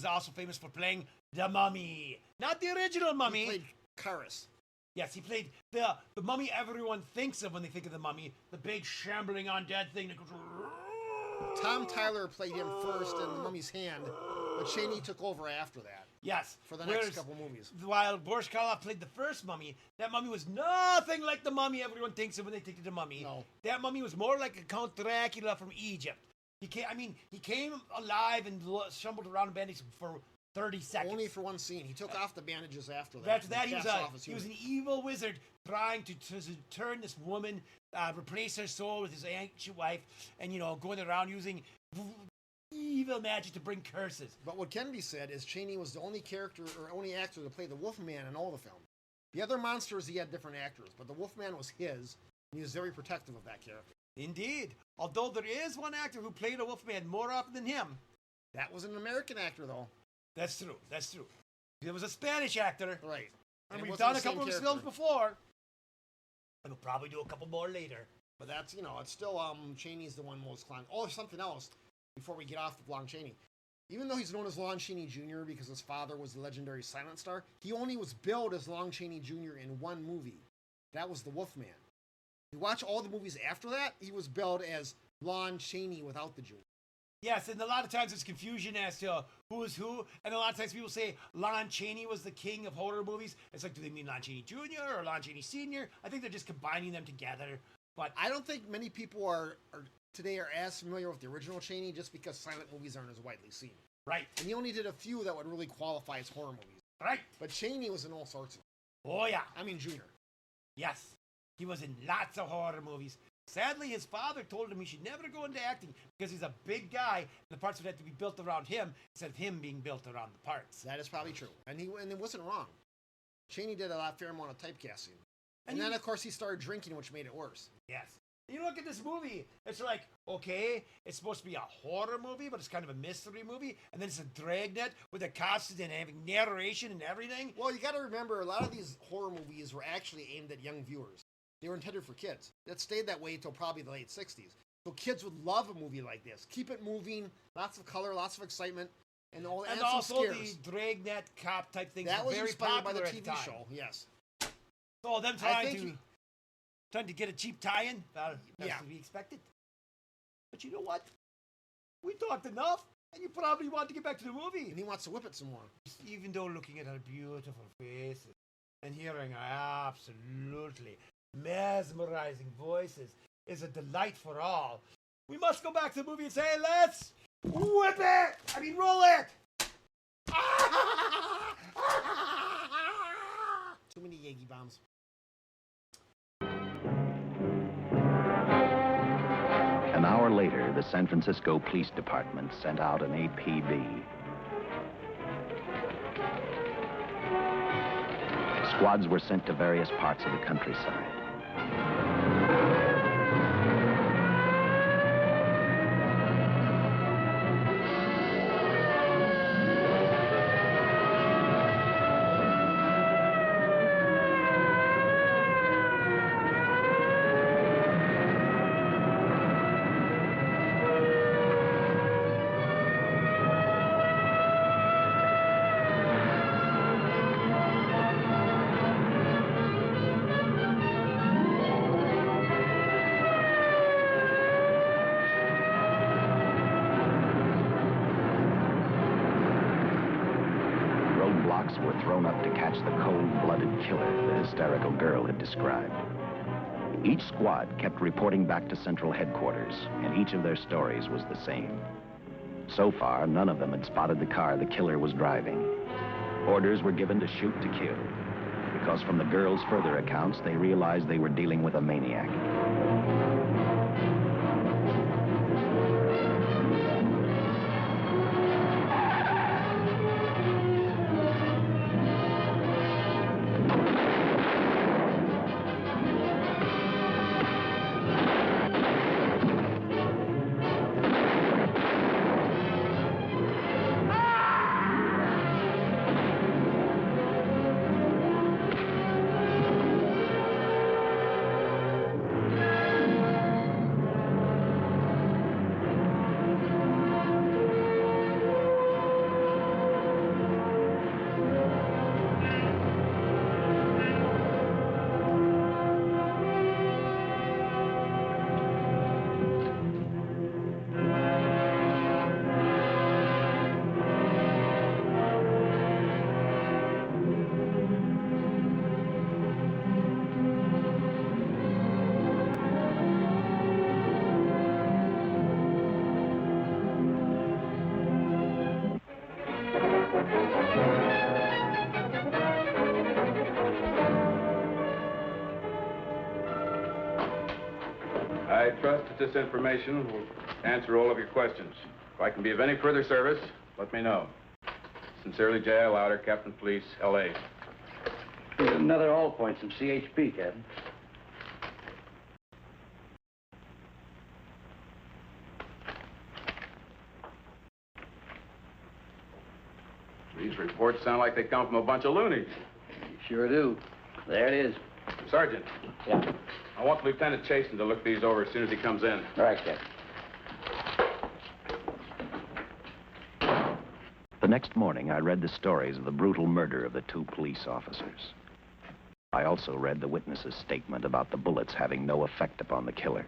Speaker 1: also famous for playing the Mummy. Not the original Mummy.
Speaker 2: He played Karis.
Speaker 1: Yes, he played the mummy everyone thinks of when they think of the Mummy. The big shambling undead thing that goes...
Speaker 2: Tom Tyler played him first in The Mummy's Hand, but Chaney took over after that.
Speaker 1: Yes.
Speaker 2: For the next couple movies.
Speaker 1: While Boris Karloff played the first Mummy, that Mummy was nothing like the Mummy everyone thinks of when they think of the Mummy.
Speaker 2: No.
Speaker 1: That Mummy was more like a Count Dracula from Egypt. He came alive and stumbled around in bandages for 30 seconds.
Speaker 2: Only for one scene. He took off the bandages after that.
Speaker 1: After that, he was an evil wizard trying to turn this woman, replace her soul with his ancient wife, and, going around using evil magic to bring curses.
Speaker 2: But what can be said is Chaney was the only character or only actor to play the Wolfman in all the films. The other monsters, he had different actors, but the Wolfman was his, and he was very protective of that character.
Speaker 1: Indeed. Although there is one actor who played a Wolfman more often than him.
Speaker 2: That was an American actor, though.
Speaker 1: That's true. There was a Spanish actor.
Speaker 2: Right.
Speaker 1: And we've done a couple of his films before. And we'll probably do a couple more later.
Speaker 2: But that's, it's still, Chaney's the one most climbed. Oh, there's something else before we get off of Lon Chaney. Even though he's known as Lon Chaney Jr. because his father was the legendary silent star, he only was billed as Lon Chaney Jr. in one movie. That was The Wolfman. You watch all the movies after that, he was billed as Lon Chaney without the Jr.
Speaker 1: Yes, and a lot of times there's confusion as to who is who, and a lot of times people say Lon Chaney was the king of horror movies. It's like, do they mean Lon Chaney Jr. or Lon Chaney Sr.? I think they're just combining them together. But
Speaker 2: I don't think many people are today are as familiar with the original Chaney just because silent movies aren't as widely seen.
Speaker 1: Right.
Speaker 2: And he only did a few that would really qualify as horror movies.
Speaker 1: Right.
Speaker 2: But Chaney was in all sorts of them.
Speaker 1: Oh, yeah.
Speaker 2: I mean, Jr.
Speaker 1: Yes. He was in lots of horror movies. Sadly, his father told him he should never go into acting because he's a big guy and the parts would have to be built around him instead of him being built around the parts.
Speaker 2: That is probably true. And it wasn't wrong. Chaney did a fair amount of typecasting. And then, of course, he started drinking, which made it worse.
Speaker 1: Yes. You look at this movie, it's like, okay, it's supposed to be a horror movie, but it's kind of a mystery movie, and then it's a dragnet with a costume and having narration and everything.
Speaker 2: Well, you got to remember, a lot of these horror movies were actually aimed at young viewers. They were intended for kids. That stayed that way until probably the late 60s. So kids would love a movie like this. Keep it moving, lots of color, lots of excitement, and
Speaker 1: also
Speaker 2: scares.
Speaker 1: The dragnet cop type things
Speaker 2: that
Speaker 1: were
Speaker 2: was
Speaker 1: very
Speaker 2: inspired by
Speaker 1: popular
Speaker 2: the TV show, yes.
Speaker 1: So them trying to get a cheap tie-in, that's to be expected. But you know what? We talked enough, and you probably want to get back to the movie.
Speaker 2: And he wants to whip it some more.
Speaker 1: Even though looking at her beautiful faces and hearing her absolutely mesmerizing voices is a delight for all, we must go back to the movie and say, let's whip it! I mean, roll it!
Speaker 2: Too many Yagi bombs.
Speaker 3: An hour later, the San Francisco Police Department sent out an APB. Squads were sent to various parts of the countryside. were thrown up to catch the cold-blooded killer the hysterical girl had described. Each squad kept reporting back to Central Headquarters, and each of their stories was the same. So far, none of them had spotted the car the killer was driving. Orders were given to shoot to kill, because from the girls' further accounts, they realized they were dealing with a maniac.
Speaker 7: I trust that this information will answer all of your questions. If I can be of any further service, let me know. Sincerely, J.I. Louder, Captain Police, L.A.
Speaker 15: Here's another all points from CHP, Captain.
Speaker 7: These reports sound like they come from a bunch of loonies.
Speaker 15: Sure do. There it is.
Speaker 7: Sergeant.
Speaker 15: Yeah.
Speaker 7: I want Lieutenant Chasen to look these over as soon as he comes in.
Speaker 15: All right, Captain.
Speaker 3: The next morning, I read the stories of the brutal murder of the two police officers. I also read the witness's statement about the bullets having no effect upon the killer.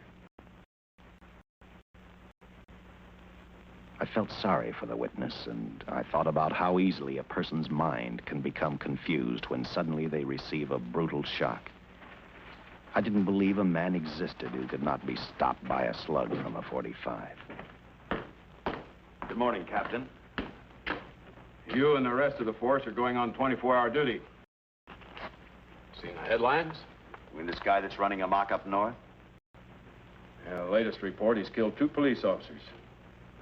Speaker 3: I felt sorry for the witness, and I thought about how easily a person's mind can become confused when suddenly they receive a brutal shock. I didn't believe a man existed who could not be stopped by a slug from a .45.
Speaker 17: Good morning, Captain.
Speaker 7: You and the rest of the force are going on 24-hour duty. Seen the headlines?
Speaker 17: You mean this guy that's running amok up north?
Speaker 7: Yeah, the latest report, he's killed 2 police officers.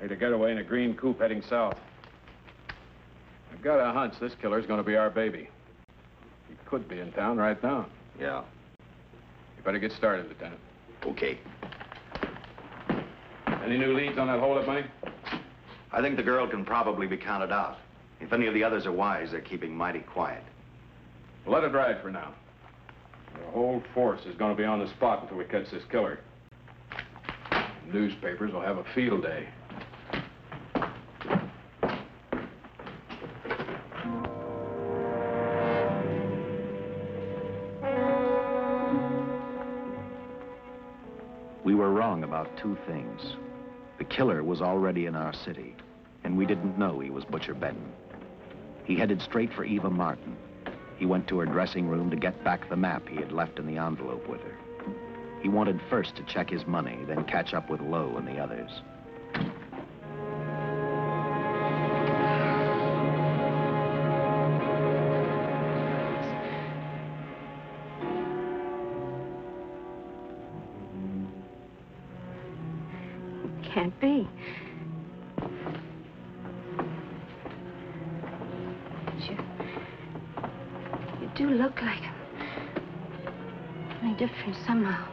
Speaker 7: Made a getaway in a green coupe heading south. I've got a hunch this killer's going to be our baby. He could be in town right now.
Speaker 17: Yeah.
Speaker 7: You better get started, Lieutenant.
Speaker 17: Okay.
Speaker 7: Any new leads on that hold-up money?
Speaker 17: I think the girl can probably be counted out. If any of the others are wise, they're keeping mighty quiet.
Speaker 7: Well, let it ride for now. The whole force is going to be on the spot until we catch this killer. Newspapers will have a field day.
Speaker 3: We were wrong about 2 things. The killer was already in our city, and we didn't know he was Butcher Benton. He headed straight for Eva Martin. He went to her dressing room to get back the map he had left in the envelope with her. He wanted first to check his money, then catch up with Lowe and the others.
Speaker 8: Can't be. You do look like him. Only different somehow.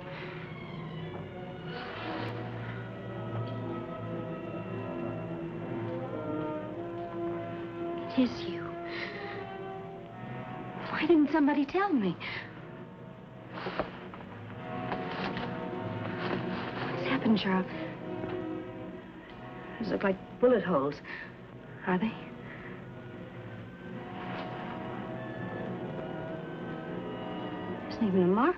Speaker 8: It is you. Why didn't somebody tell me? What's happened, Charles? Those look like bullet holes. Are they? There isn't even a mark.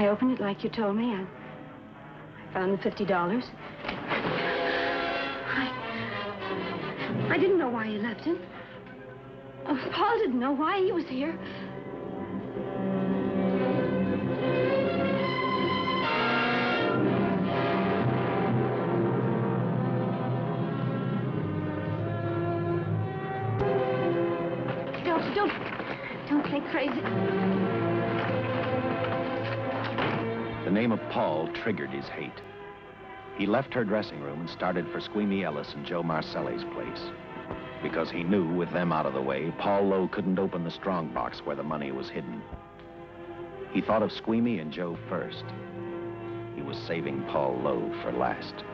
Speaker 8: I opened it like you told me. I found the $50. I didn't know why you left him. Oh, Paul didn't know why he was here. Don't play crazy.
Speaker 3: The name of Paul triggered his hate. He left her dressing room and started for Squeamy Ellis and Joe Marcelli's place. Because he knew, with them out of the way, Paul Lowe couldn't open the strong box where the money was hidden. He thought of Squeamy and Joe first. He was saving Paul Lowe for last.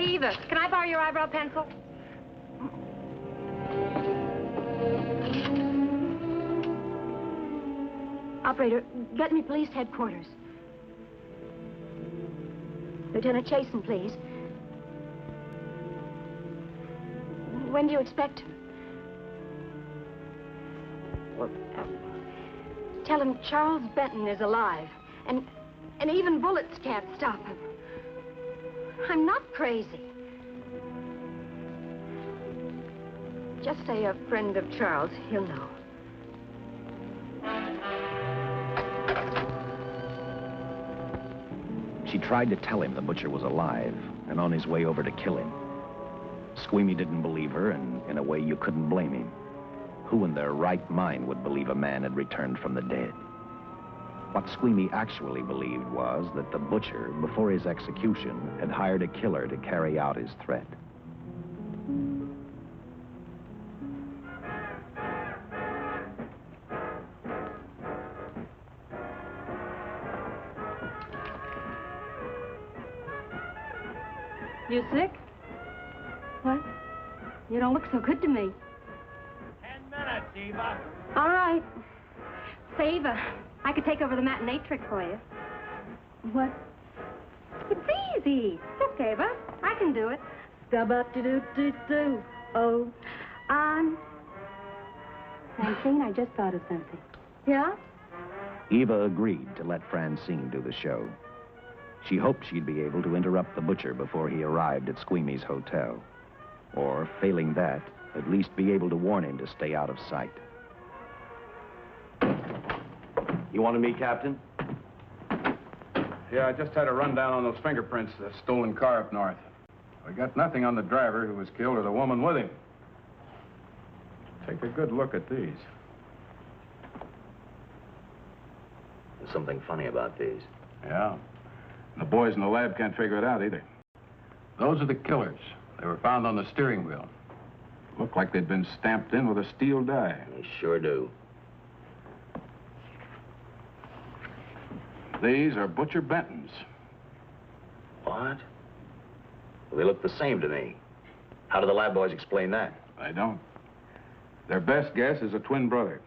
Speaker 13: Eva, can I borrow your eyebrow pencil?
Speaker 8: Operator, get me police headquarters. Lieutenant Chasen, please. When do you expect him? Well, tell him Charles Benton is alive, and even bullets can't stop him. I'm not crazy. Just say a friend of Charles. He'll know.
Speaker 3: She tried to tell him the butcher was alive and on his way over to kill him. Squeamy didn't believe her, and in a way you couldn't blame him. Who in their right mind would believe a man had returned from the dead? What Squeamy actually believed was that the butcher, before his execution, had hired a killer to carry out his threat.
Speaker 8: You sick? What? You don't look so good to me.
Speaker 1: 10 minutes, Eva.
Speaker 8: All right. Say, Eva, I could take over the matinee trick for you. What? It's easy. Look, Eva, I can do it. Stub-up-de-doo-doo-doo. Oh, Francine, I just thought of something. Yeah?
Speaker 3: Eva agreed to let Francine do the show. She hoped she'd be able to interrupt the butcher before he arrived at Squeamy's hotel. Or, failing that, at least be able to warn him to stay out of sight.
Speaker 17: You wanted me, Captain?
Speaker 7: Yeah, I just had a rundown on those fingerprints of the stolen car up north. We got nothing on the driver who was killed or the woman with him. Take a good look at these.
Speaker 17: There's something funny about these.
Speaker 7: Yeah. And the boys in the lab can't figure it out either. Those are the killers. They were found on the steering wheel. Looked like they'd been stamped in with a steel die.
Speaker 17: They sure do.
Speaker 7: These are Butcher Benton's.
Speaker 17: What? Well, they look the same to me. How do the lab boys explain that?
Speaker 7: I don't. Their best guess is a twin brother.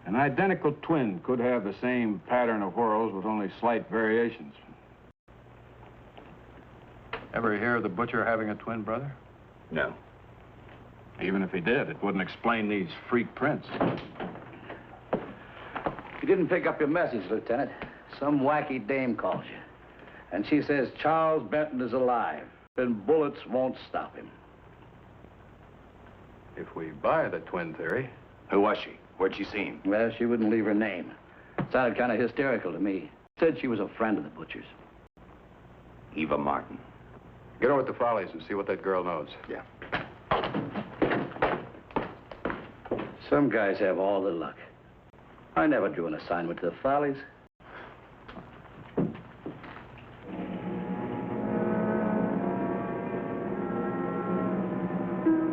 Speaker 7: An identical twin could have the same pattern of whorls with only slight variations. Ever hear of the butcher having a twin brother?
Speaker 17: No.
Speaker 7: Even if he did, it wouldn't explain these freak prints.
Speaker 18: You didn't pick up your message, Lieutenant. Some wacky dame calls you. And she says Charles Benton is alive, and bullets won't stop him.
Speaker 7: If we buy the twin theory...
Speaker 17: Who was she? Where'd she see him?
Speaker 18: Well, she wouldn't leave her name. Sounded kind of hysterical to me. Said she was a friend of the butcher's.
Speaker 17: Eva Martin.
Speaker 7: Get over to Farley's and see what that girl knows.
Speaker 18: Yeah. Some guys have all the luck. I never drew an assignment to the Farleys.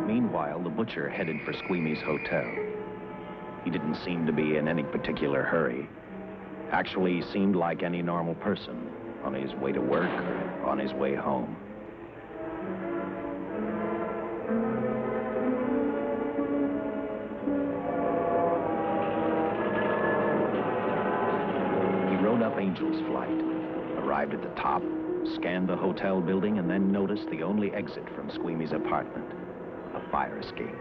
Speaker 3: Meanwhile, the butcher headed for Squeamy's hotel. He didn't seem to be in any particular hurry. Actually, he seemed like any normal person, on his way to work or on his way home. He rode up Angel's Flight, arrived at the top, scanned the hotel building, and then noticed the only exit from Squeamy's apartment, a fire escape.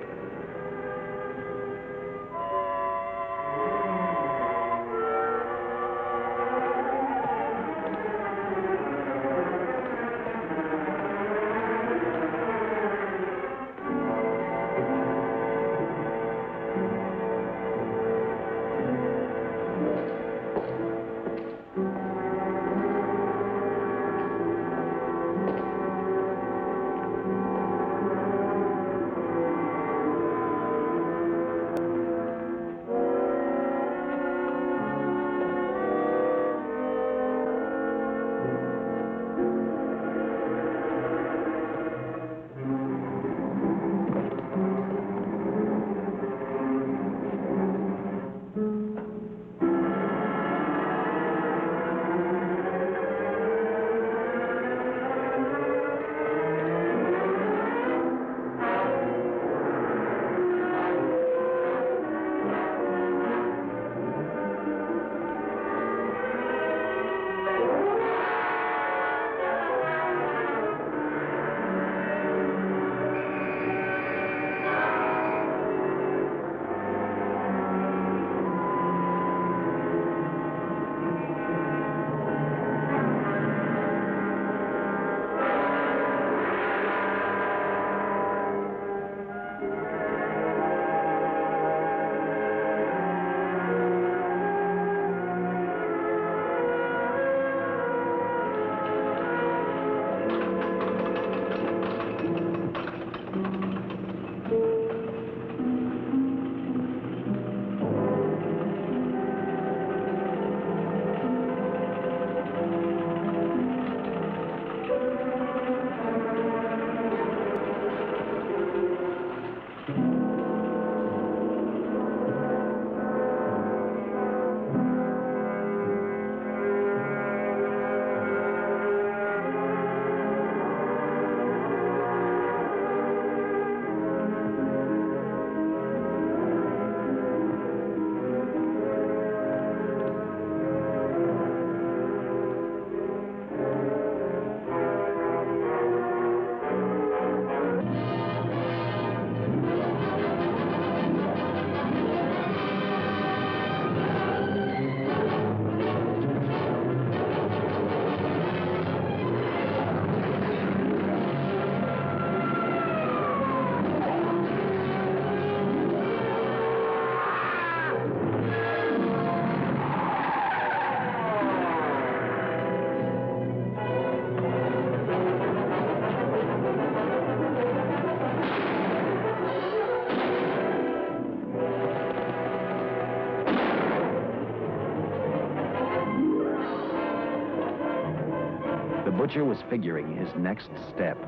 Speaker 3: The butcher was figuring his next step,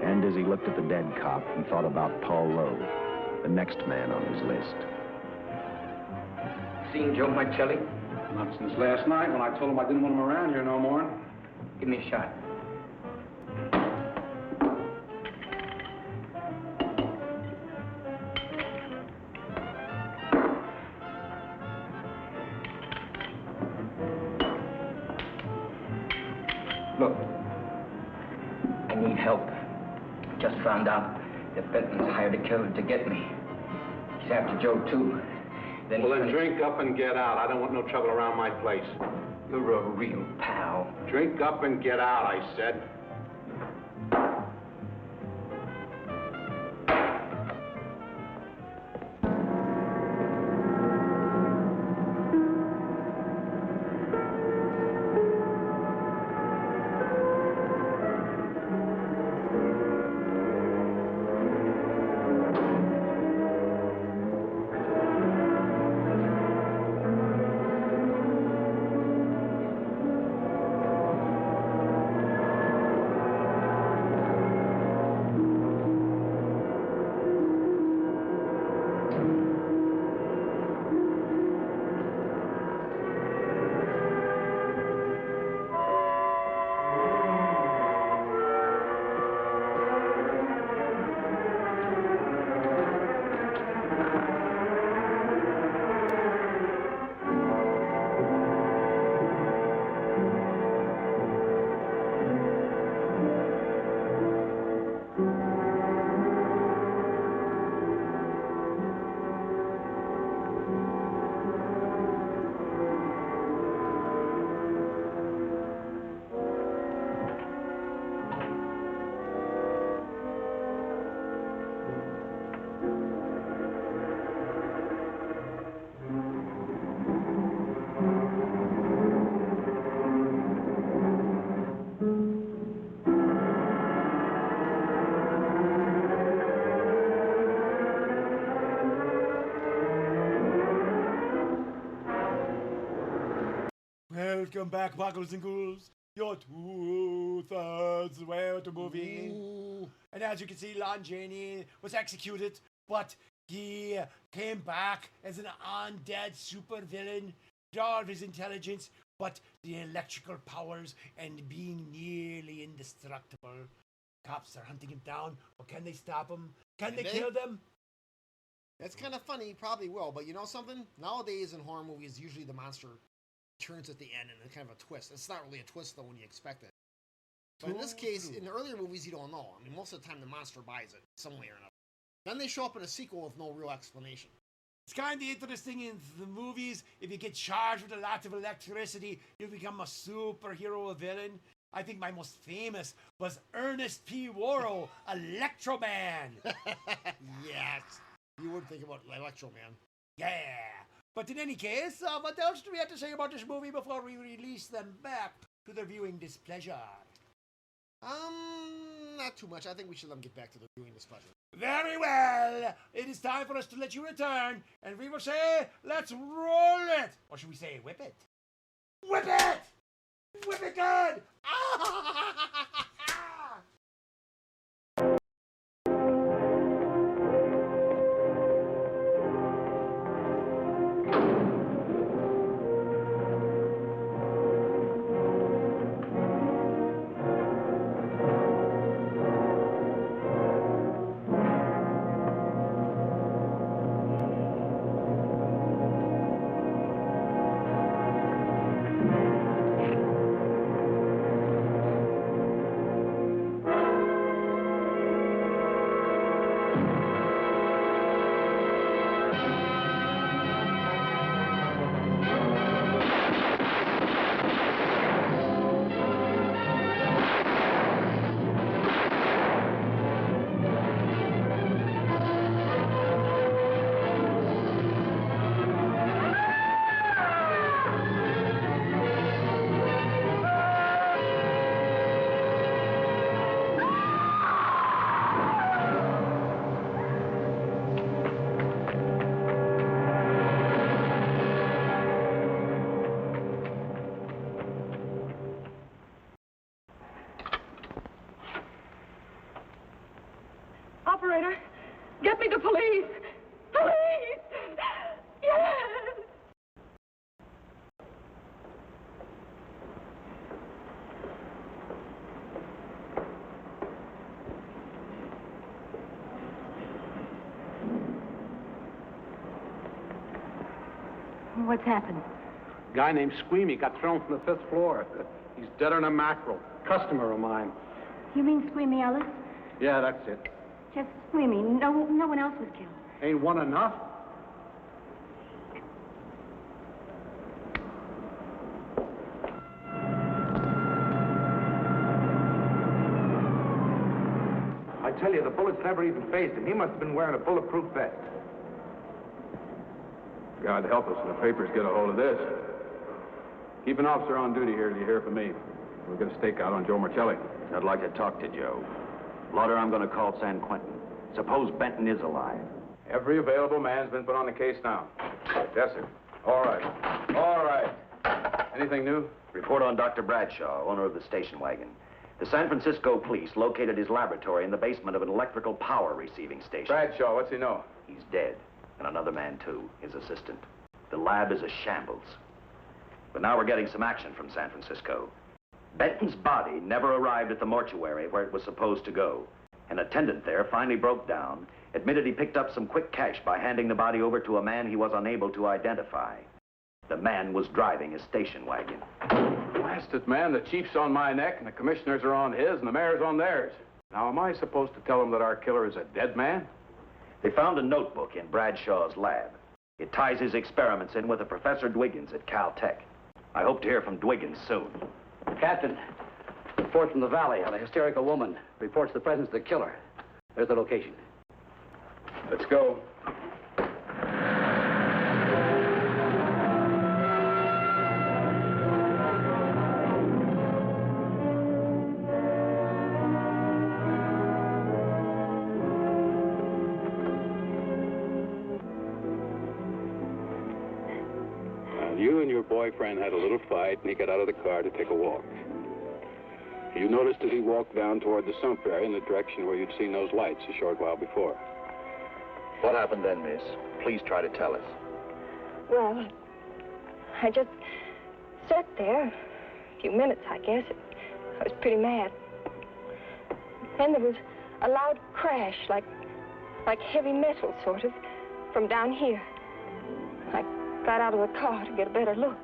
Speaker 3: and as he looked at the dead cop, he thought about Paul Lowe, the next man on his list.
Speaker 19: Seen Joe Marcelli?
Speaker 10: Not since last night when I told him I didn't want him around here no more.
Speaker 19: Give me a shot. Look, I need help. Just found out that Benton's hired a killer to get me. He's after Joe, too.
Speaker 10: Then drink up and get out. I don't want no trouble around my place.
Speaker 19: You're a real pal.
Speaker 10: Drink up and get out, I said.
Speaker 1: Welcome back, buggles and ghouls. You're 2/3 way with the movie.
Speaker 2: Ooh.
Speaker 1: And as you can see, Lon Chaney was executed, but he came back as an undead supervillain, all of his intelligence, but the electrical powers and being nearly indestructible. Cops are hunting him down, but can they stop him? Can they kill them?
Speaker 2: That's kind of funny, probably will, but you know something? Nowadays in horror movies, usually the monster turns at the end and it's kind of a twist. It's not really a twist though when you expect it. But in this case, in the earlier movies, you don't know. I mean, most of the time the monster buys it some way or another. Then they show up in a sequel with no real explanation.
Speaker 1: It's kind of interesting in the movies. If you get charged with a lot of electricity, you become a superhero villain. I think my most famous was Ernest P. Worrell, Electro Man.
Speaker 2: Yes. You would think about Electro Man.
Speaker 1: Yeah. But in any case, what else do we have to say about this movie before we release them back to their viewing displeasure?
Speaker 2: Not too much. I think we should let them get back to their viewing displeasure.
Speaker 1: Very well. It is time for us to let you return, and we will say, let's roll it. Or should we say, whip it? Whip it! Whip it good!
Speaker 14: Operator, get me the police. Police! Yes!
Speaker 8: What's happened?
Speaker 15: A guy named Squeamy got thrown from the 5th floor. He's deader than a mackerel. Customer of mine.
Speaker 8: You mean Squeamy Ellis?
Speaker 15: Yeah, that's it.
Speaker 8: Just Squeamy. No one else was killed.
Speaker 15: Ain't one enough? I tell you, the bullets never even phased him. He must have been wearing a bulletproof vest.
Speaker 7: God help us when the papers get a hold of this. Keep an officer on duty here till you hear from me. We'll get a stakeout on Joe Marcelli.
Speaker 3: I'd like to talk to Joe. Lauder, I'm going to call San Quentin. Suppose Benton is alive.
Speaker 7: Every available man's been put on the case now. Yes, sir. All right. All right. Anything new?
Speaker 3: Report on Dr. Bradshaw, owner of the station wagon. The San Francisco police located his laboratory in the basement of an electrical power receiving station.
Speaker 7: Bradshaw, what's he know?
Speaker 3: He's dead. And another man, too, his assistant. The lab is a shambles. But now we're getting some action from San Francisco. Benton's body never arrived at the mortuary where it was supposed to go. An attendant there finally broke down, admitted he picked up some quick cash by handing the body over to a man he was unable to identify. The man was driving a station wagon.
Speaker 7: Blasted man, the chief's on my neck, and the commissioners are on his, and the mayor's on theirs. Now, am I supposed to tell them that our killer is a dead man?
Speaker 3: They found a notebook in Bradshaw's lab. It ties his experiments in with a Professor Dwiggins at Caltech. I hope to hear from Dwiggins soon.
Speaker 18: Captain, report from the valley on a hysterical woman. Reports the presence of the killer. There's the location.
Speaker 7: Let's go. you and your boyfriend had a little fight, and he got out of the car to take a walk. You noticed that he walked down toward the sump area in the direction where you'd seen those lights a short while before.
Speaker 17: What happened then, miss? Please try to tell us.
Speaker 8: Well, I just sat there a few minutes, I guess. I was pretty mad. Then there was a loud crash, like heavy metal, sort of, from down here. I got out of the car to get a better look.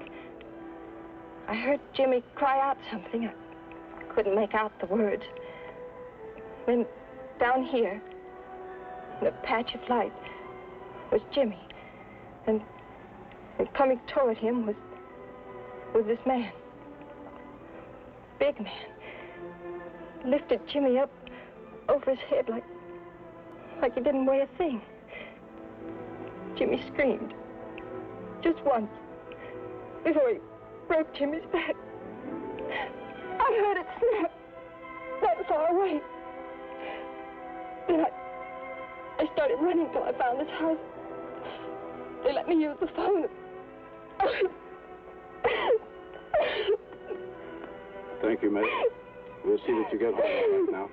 Speaker 8: I heard Jimmy cry out something. I couldn't make out the words. Then down here, in a patch of light, was Jimmy. And coming toward him was this man. Big man. Lifted Jimmy up over his head like he didn't weigh a thing. Jimmy screamed. Just once. Before he broke Jimmy's back. I heard it snap. Not far away. Then I started running till I found this house. They let me use the phone.
Speaker 7: Thank you, miss. We'll see that you get home now.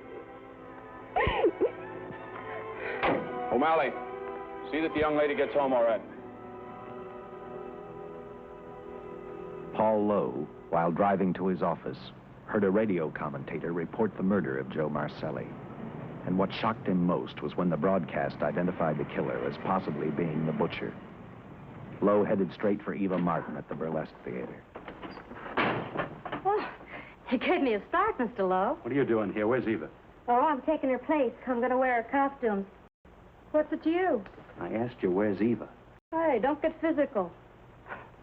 Speaker 7: O'Malley, see that the young lady gets home all right.
Speaker 3: Paul Lowe, while driving to his office, heard a radio commentator report the murder of Joe Marcelli. And what shocked him most was when the broadcast identified the killer as possibly being the butcher. Lowe headed straight for Eva Martin at the Burlesque Theater.
Speaker 8: Oh, you gave me a start, Mr. Lowe.
Speaker 4: What are you doing here? Where's Eva?
Speaker 8: Oh, I'm taking her place. I'm going to wear her costume. What's it to you?
Speaker 4: I asked you, where's Eva?
Speaker 8: Hey, don't get physical.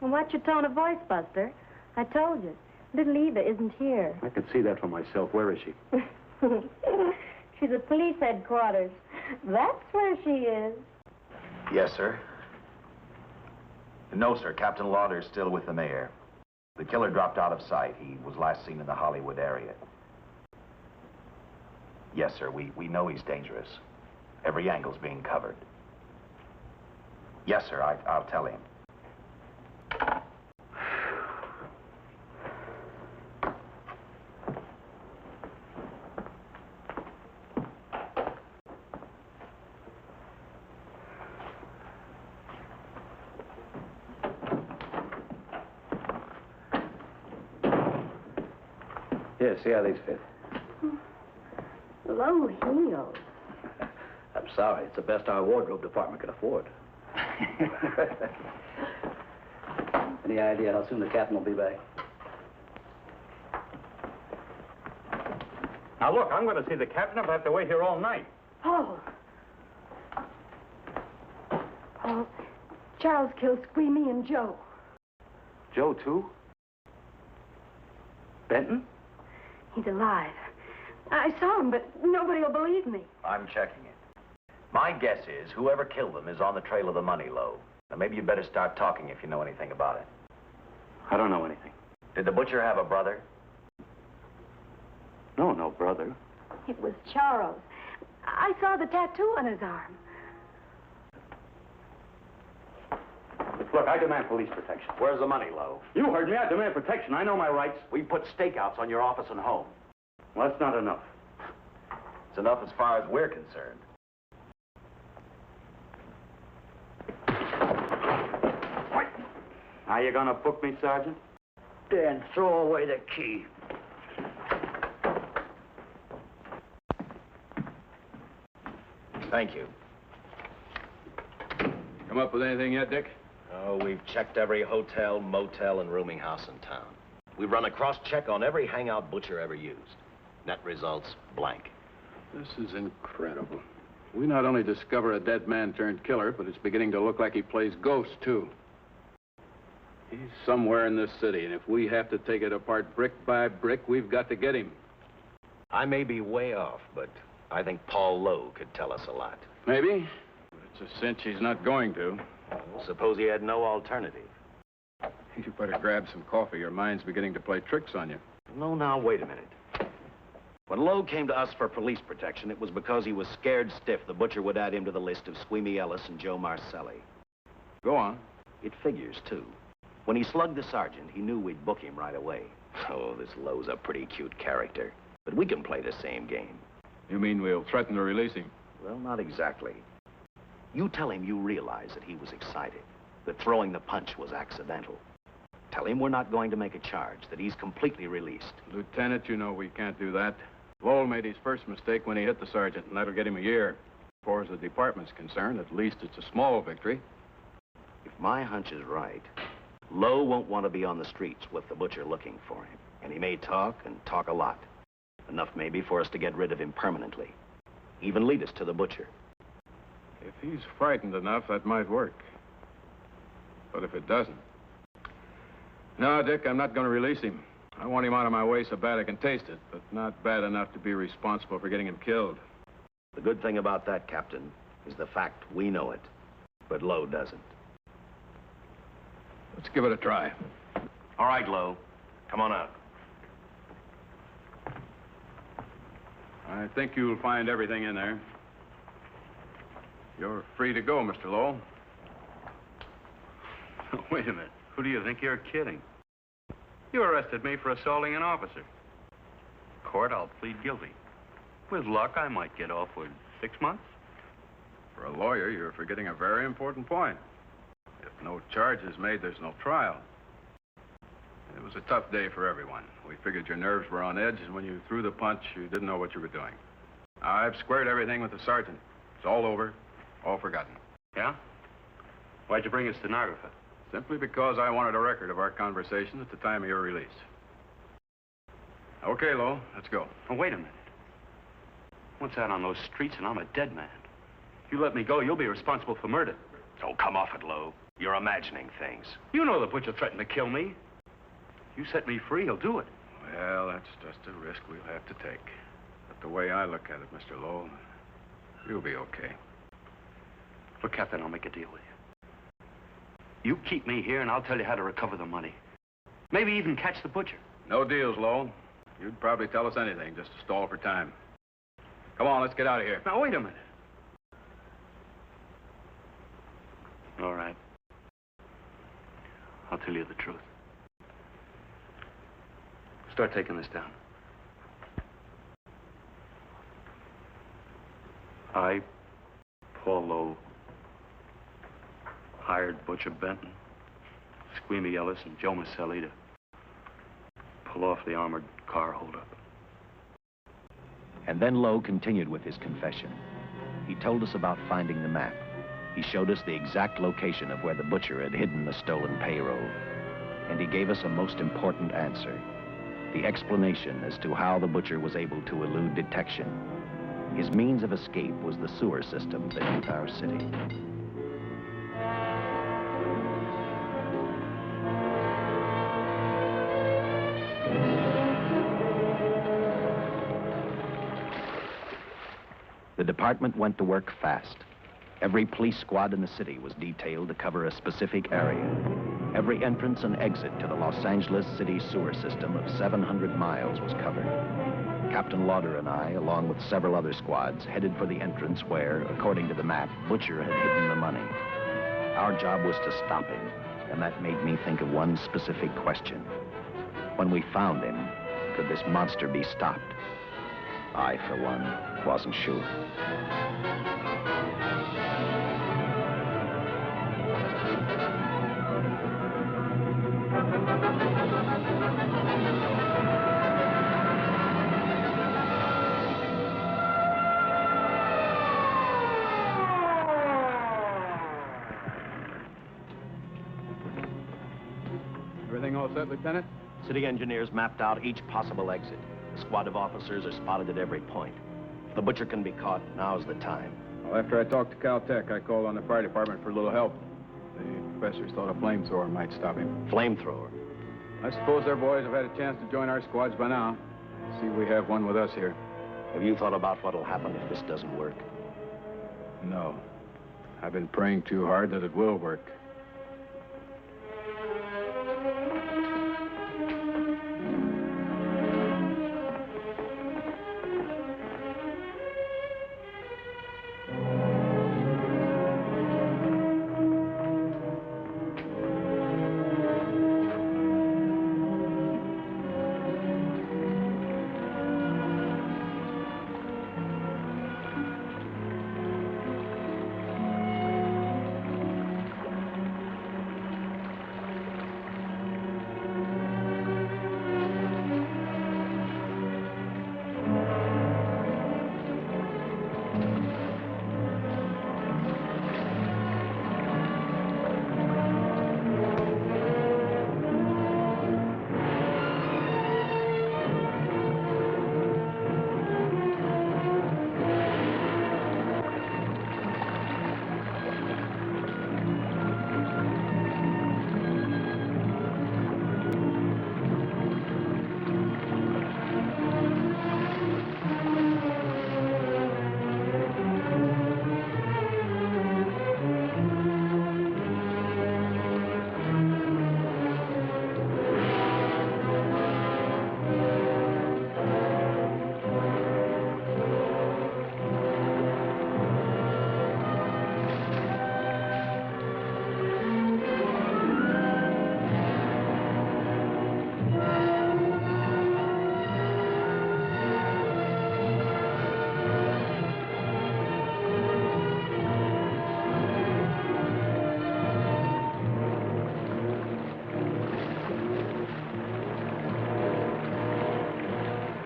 Speaker 8: Well, watch your tone of voice, Buster. I told you. Little Eva isn't here.
Speaker 4: I could see that for myself. Where is she?
Speaker 8: She's at police headquarters. That's where she is.
Speaker 3: Yes, sir. No, sir. Captain Lauder's still with the mayor. The killer dropped out of sight. He was last seen in the Hollywood area. Yes, sir. We know he's dangerous. Every angle's being covered. Yes, sir. I'll tell him.
Speaker 18: Here, see how these fit.
Speaker 8: Low heels.
Speaker 18: I'm sorry. It's the best our wardrobe department can afford. Any idea how soon the captain will be back?
Speaker 15: Now, look, I'm going to see the captain if I have to wait here all night.
Speaker 8: Paul. Paul, Charles killed Squeamy and Joe.
Speaker 4: Joe, too? Benton?
Speaker 8: He's alive. I saw him, but nobody will believe me.
Speaker 3: I'm checking it. My guess is whoever killed them is on the trail of the money, Lowe. Now, maybe you better start talking if you know anything about it.
Speaker 4: I don't know anything.
Speaker 3: Did the butcher have a brother?
Speaker 4: No brother.
Speaker 8: It was Charles. I saw the tattoo on his arm.
Speaker 4: Look, I demand police protection.
Speaker 3: Where's the money, Lowe?
Speaker 4: You heard me. I demand protection. I know my rights.
Speaker 3: We put stakeouts on your office and home.
Speaker 4: Well, that's not enough.
Speaker 3: It's enough as far as we're concerned.
Speaker 4: Are you gonna book me, Sergeant?
Speaker 11: Then throw away the key.
Speaker 3: Thank you.
Speaker 7: Come up with anything yet, Dick?
Speaker 3: Oh, we've checked every hotel, motel, and rooming house in town. We've run a cross-check on every hangout butcher ever used. Net results, blank.
Speaker 7: This is incredible. We not only discover a dead man turned killer, but it's beginning to look like he plays ghost, too. He's somewhere in this city, and if we have to take it apart brick by brick, we've got to get him.
Speaker 3: I may be way off, but I think Paul Lowe could tell us a lot.
Speaker 7: Maybe, but it's a cinch he's not going to.
Speaker 3: Suppose he had no alternative.
Speaker 7: You better grab some coffee. Your mind's beginning to play tricks on you.
Speaker 3: No, now, wait a minute. When Lowe came to us for police protection, it was because he was scared stiff the butcher would add him to the list of Squeamy Ellis and Joe Marcelli.
Speaker 7: Go on.
Speaker 3: It figures, too. When he slugged the sergeant, he knew we'd book him right away. Oh, this Lowe's a pretty cute character. But we can play the same game.
Speaker 7: You mean we'll threaten to release him?
Speaker 3: Well, not exactly. You tell him you realize that he was excited, that throwing the punch was accidental. Tell him we're not going to make a charge, that he's completely released.
Speaker 7: Lieutenant, you know we can't do that. Lowell made his first mistake when he hit the sergeant, and that'll get him a year. As far as the department's concerned, at least it's a small victory.
Speaker 3: If my hunch is right, Lowe won't want to be on the streets with the butcher looking for him. And he may talk, and talk a lot. Enough maybe for us to get rid of him permanently. Even lead us to the butcher.
Speaker 7: If he's frightened enough, that might work. But if it doesn't... No, Dick, I'm not going to release him. I want him out of my way so bad I can taste it, but not bad enough to be responsible for getting him killed.
Speaker 3: The good thing about that, Captain, is the fact we know it, but Lowe doesn't.
Speaker 7: Let's give it a try.
Speaker 9: All right, Lowe. Come on out.
Speaker 7: I think you'll find everything in there. You're free to go, Mr. Lowell.
Speaker 4: Wait a minute. Who do you think you're kidding? You arrested me for assaulting an officer. Court, I'll plead guilty. With luck, I might get off with 6 months.
Speaker 7: For a lawyer, you're forgetting a very important point. If no charge is made, there's no trial. It was a tough day for everyone. We figured your nerves were on edge, and when you threw the punch, you didn't know what you were doing. I've squared everything with the sergeant. It's all over, all forgotten.
Speaker 4: Yeah? Why'd you bring a stenographer?
Speaker 7: Simply because I wanted a record of our conversation at the time of your release. Okay, Lowe, let's go.
Speaker 4: Oh, wait a minute. Once out on those streets and I'm a dead man. If you let me go, you'll be responsible for murder.
Speaker 9: Oh, come off it, Lowe. You're imagining things.
Speaker 4: You know the butcher threatened to kill me. If you set me free, he'll do it.
Speaker 7: Well, that's just a risk we'll have to take. But the way I look at it, Mr. Lowell, you'll be okay.
Speaker 4: Look, Captain, I'll make a deal with you. You keep me here, and I'll tell you how to recover the money. Maybe even catch the butcher.
Speaker 7: No deals, Lowell. You'd probably tell us anything just to stall for time. Come on, let's get out of here.
Speaker 4: Now, wait a minute. All right. I'll tell you the truth. Start taking this down. I, Paul Lowe, hired Butcher Benton, Squeamy Ellis, and Joe Maselli to pull off the armored car holdup.
Speaker 3: And then Lowe continued with his confession. He told us about finding the map. He showed us the exact location of where the butcher had hidden the stolen payroll. And he gave us a most important answer. The explanation as to how the butcher was able to elude detection. His means of escape was the sewer system beneath our city. The department went to work fast. Every police squad in the city was detailed to cover a specific area. Every entrance and exit to the Los Angeles city sewer system of 700 miles was covered. Captain Lauder and I, along with several other squads, headed for the entrance where, according to the map, Butcher had hidden the money. Our job was to stop him, and that made me think of one specific question. When we found him, could this monster be stopped? I, for one, wasn't sure.
Speaker 7: Everything all set, Lieutenant?
Speaker 3: City engineers mapped out each possible exit. A squad of officers are spotted at every point. If the butcher can be caught, now's the time.
Speaker 7: Well, after I talked to Caltech, I called on the fire department for a little help. The professors thought a flamethrower might stop him.
Speaker 3: Flamethrower?
Speaker 7: I suppose their boys have had a chance to join our squads by now. I see we have one with us here.
Speaker 3: Have you thought about what'll happen if this doesn't work?
Speaker 7: No. I've been praying too hard that it will work.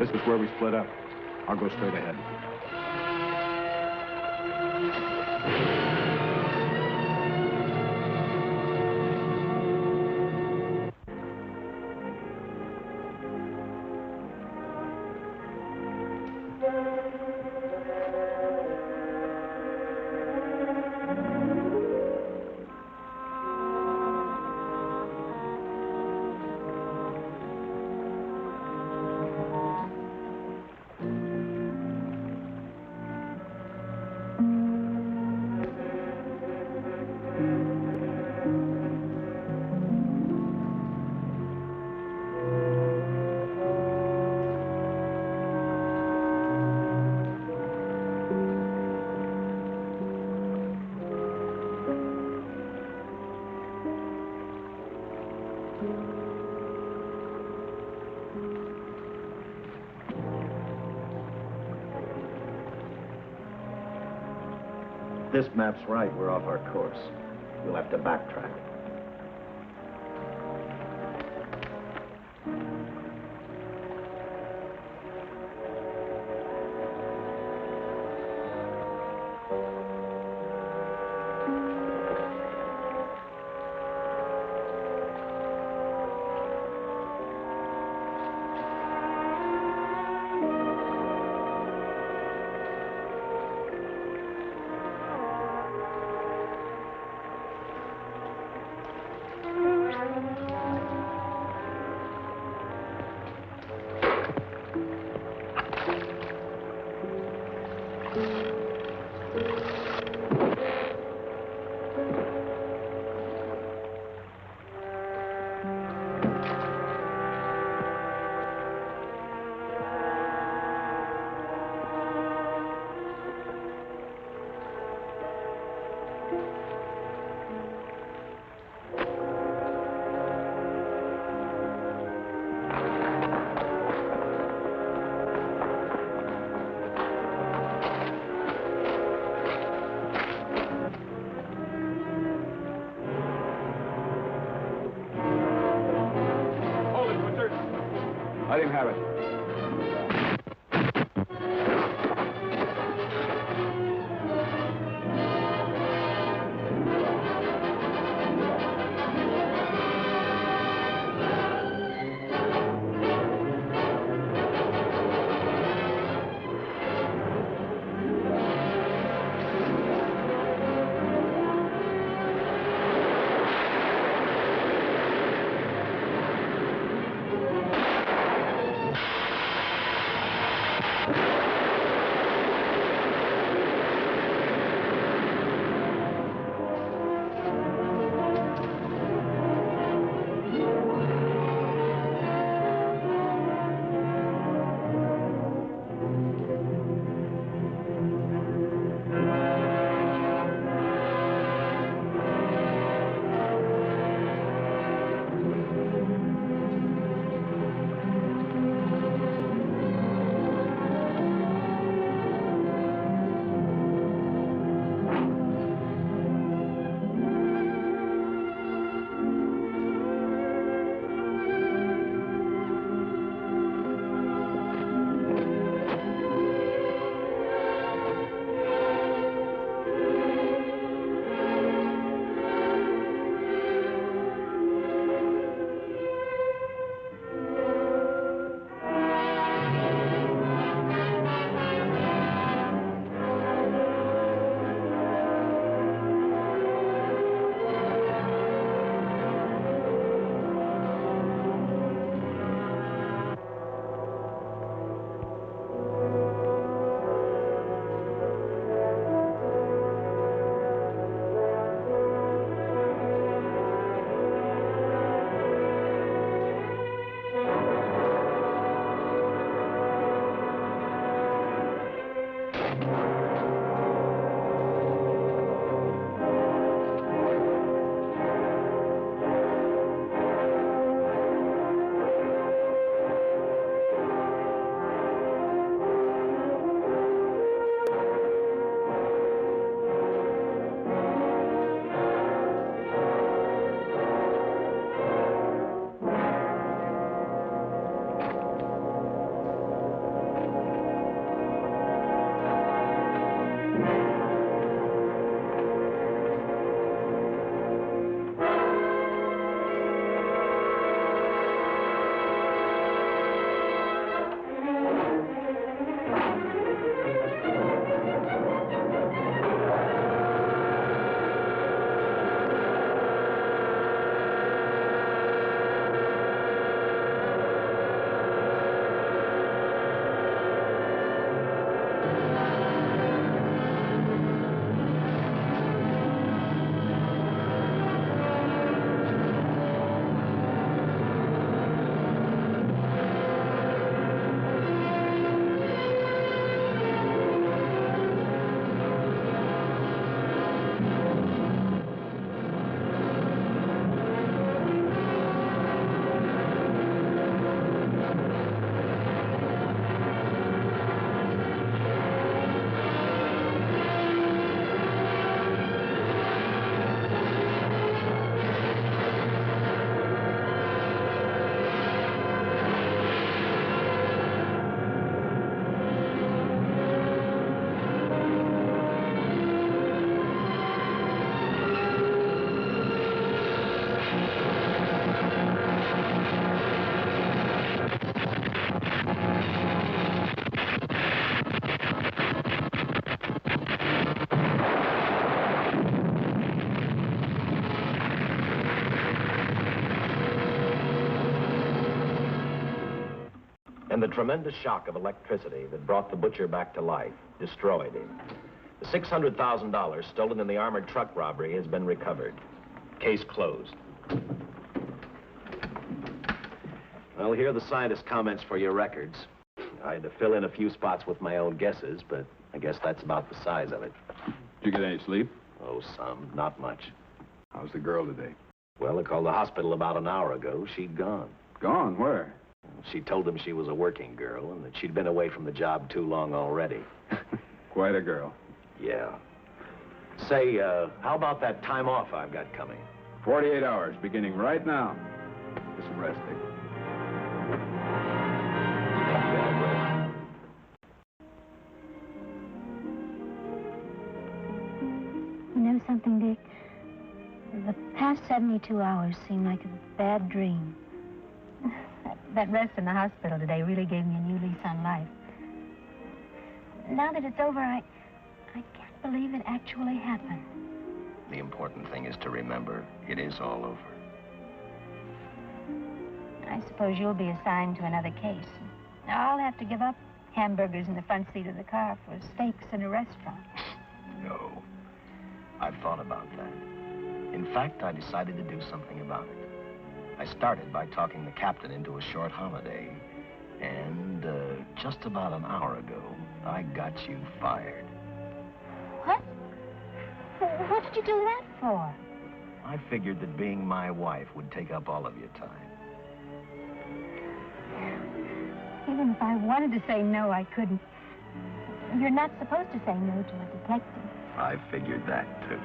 Speaker 7: This is where we split up. I'll go straight ahead.
Speaker 3: This map's right. We're off our course. We'll have to backtrack.
Speaker 7: Let him have it.
Speaker 3: And the tremendous shock of electricity that brought the butcher back to life destroyed him. The $600,000 stolen in the armored truck robbery has been recovered. Case closed. Well, here are the scientist's comments for your records. I had to fill in a few spots with my own guesses, but I guess that's about the size of it.
Speaker 7: Did you get any sleep?
Speaker 3: Oh, some. Not much.
Speaker 7: How's the girl today?
Speaker 3: Well, I called the hospital about an hour ago. She'd gone.
Speaker 7: Gone? Where?
Speaker 3: She told them she was a working girl and that she'd been away from the job too long already.
Speaker 7: Quite a girl.
Speaker 3: Yeah. Say, how about that time off I've got coming?
Speaker 7: 48 hours, beginning right now. Get some rest, Dick.
Speaker 13: You know something, Dick? The past 72 hours seem like a bad dream. That rest in the hospital today really gave me a new lease on life. Now that it's over, I can't believe it actually happened.
Speaker 3: The important thing is to remember it is all over.
Speaker 13: I suppose you'll be assigned to another case. Now, I'll have to give up hamburgers in the front seat of the car for steaks in a restaurant.
Speaker 3: No. I've thought about that. In fact, I decided to do something about it. I started by talking the captain into a short holiday, and just about an hour ago, I got you fired.
Speaker 13: What? What did you do that for?
Speaker 3: I figured that being my wife would take up all of your time.
Speaker 13: Even if I wanted to say no, I couldn't. You're not supposed to say no to a detective.
Speaker 3: I figured that, too.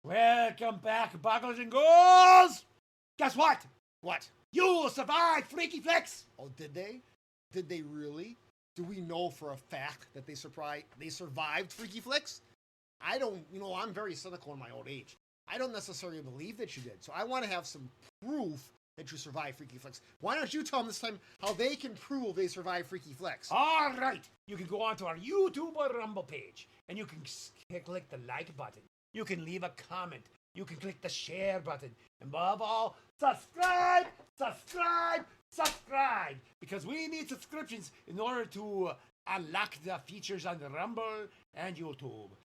Speaker 1: Welcome back, buggles and ghouls! Guess what?
Speaker 2: What?
Speaker 1: You survived, Freaky Flix!
Speaker 2: Oh, did they? Did they really? Do we know for a fact that they survived Freaky Flix? I don't, I'm very cynical in my old age. I don't necessarily believe that you did, so I want to have some proof that you survived Freaky Flix. Why don't you tell them this time how they can prove they survived Freaky Flix?
Speaker 1: All right, you can go onto our YouTube or Rumble page, and you can click the like button. You can leave a comment. You can click the share button. And above all, subscribe, subscribe, subscribe. Because we need subscriptions in order to unlock the features on the Rumble and YouTube.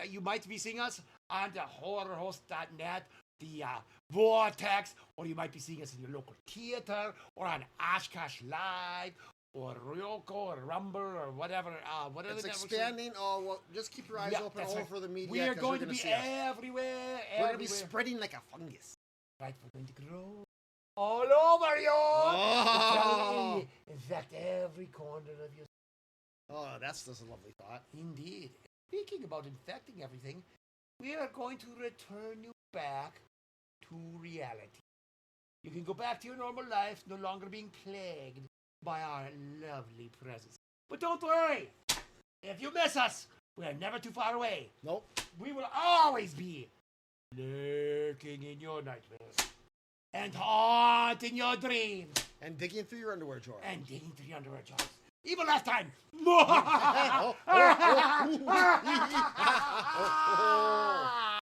Speaker 1: You might be seeing us on the horrorhost.net, the Vortex, or you might be seeing us in your local theater, or on Oshkosh Live, or Ryoko, or Rumble, or whatever. What
Speaker 2: It's
Speaker 1: other
Speaker 2: expanding. Oh, well, just keep your eyes open all over the media.
Speaker 1: We are going to be everywhere.
Speaker 2: We're going to be spreading like a fungus.
Speaker 1: Right, we're going to grow all over you.
Speaker 2: Oh.
Speaker 1: Infect every corner of your.
Speaker 2: Oh, that's a lovely thought.
Speaker 1: Indeed. Speaking about infecting everything, we are going to return you back to reality. You can go back to your normal life, no longer being plagued by our lovely presence. But don't worry. If you miss us, we're never too far away.
Speaker 2: Nope.
Speaker 1: We will always be lurking in your nightmares and haunting your dreams.
Speaker 2: And digging through your underwear drawer.
Speaker 1: Even last time.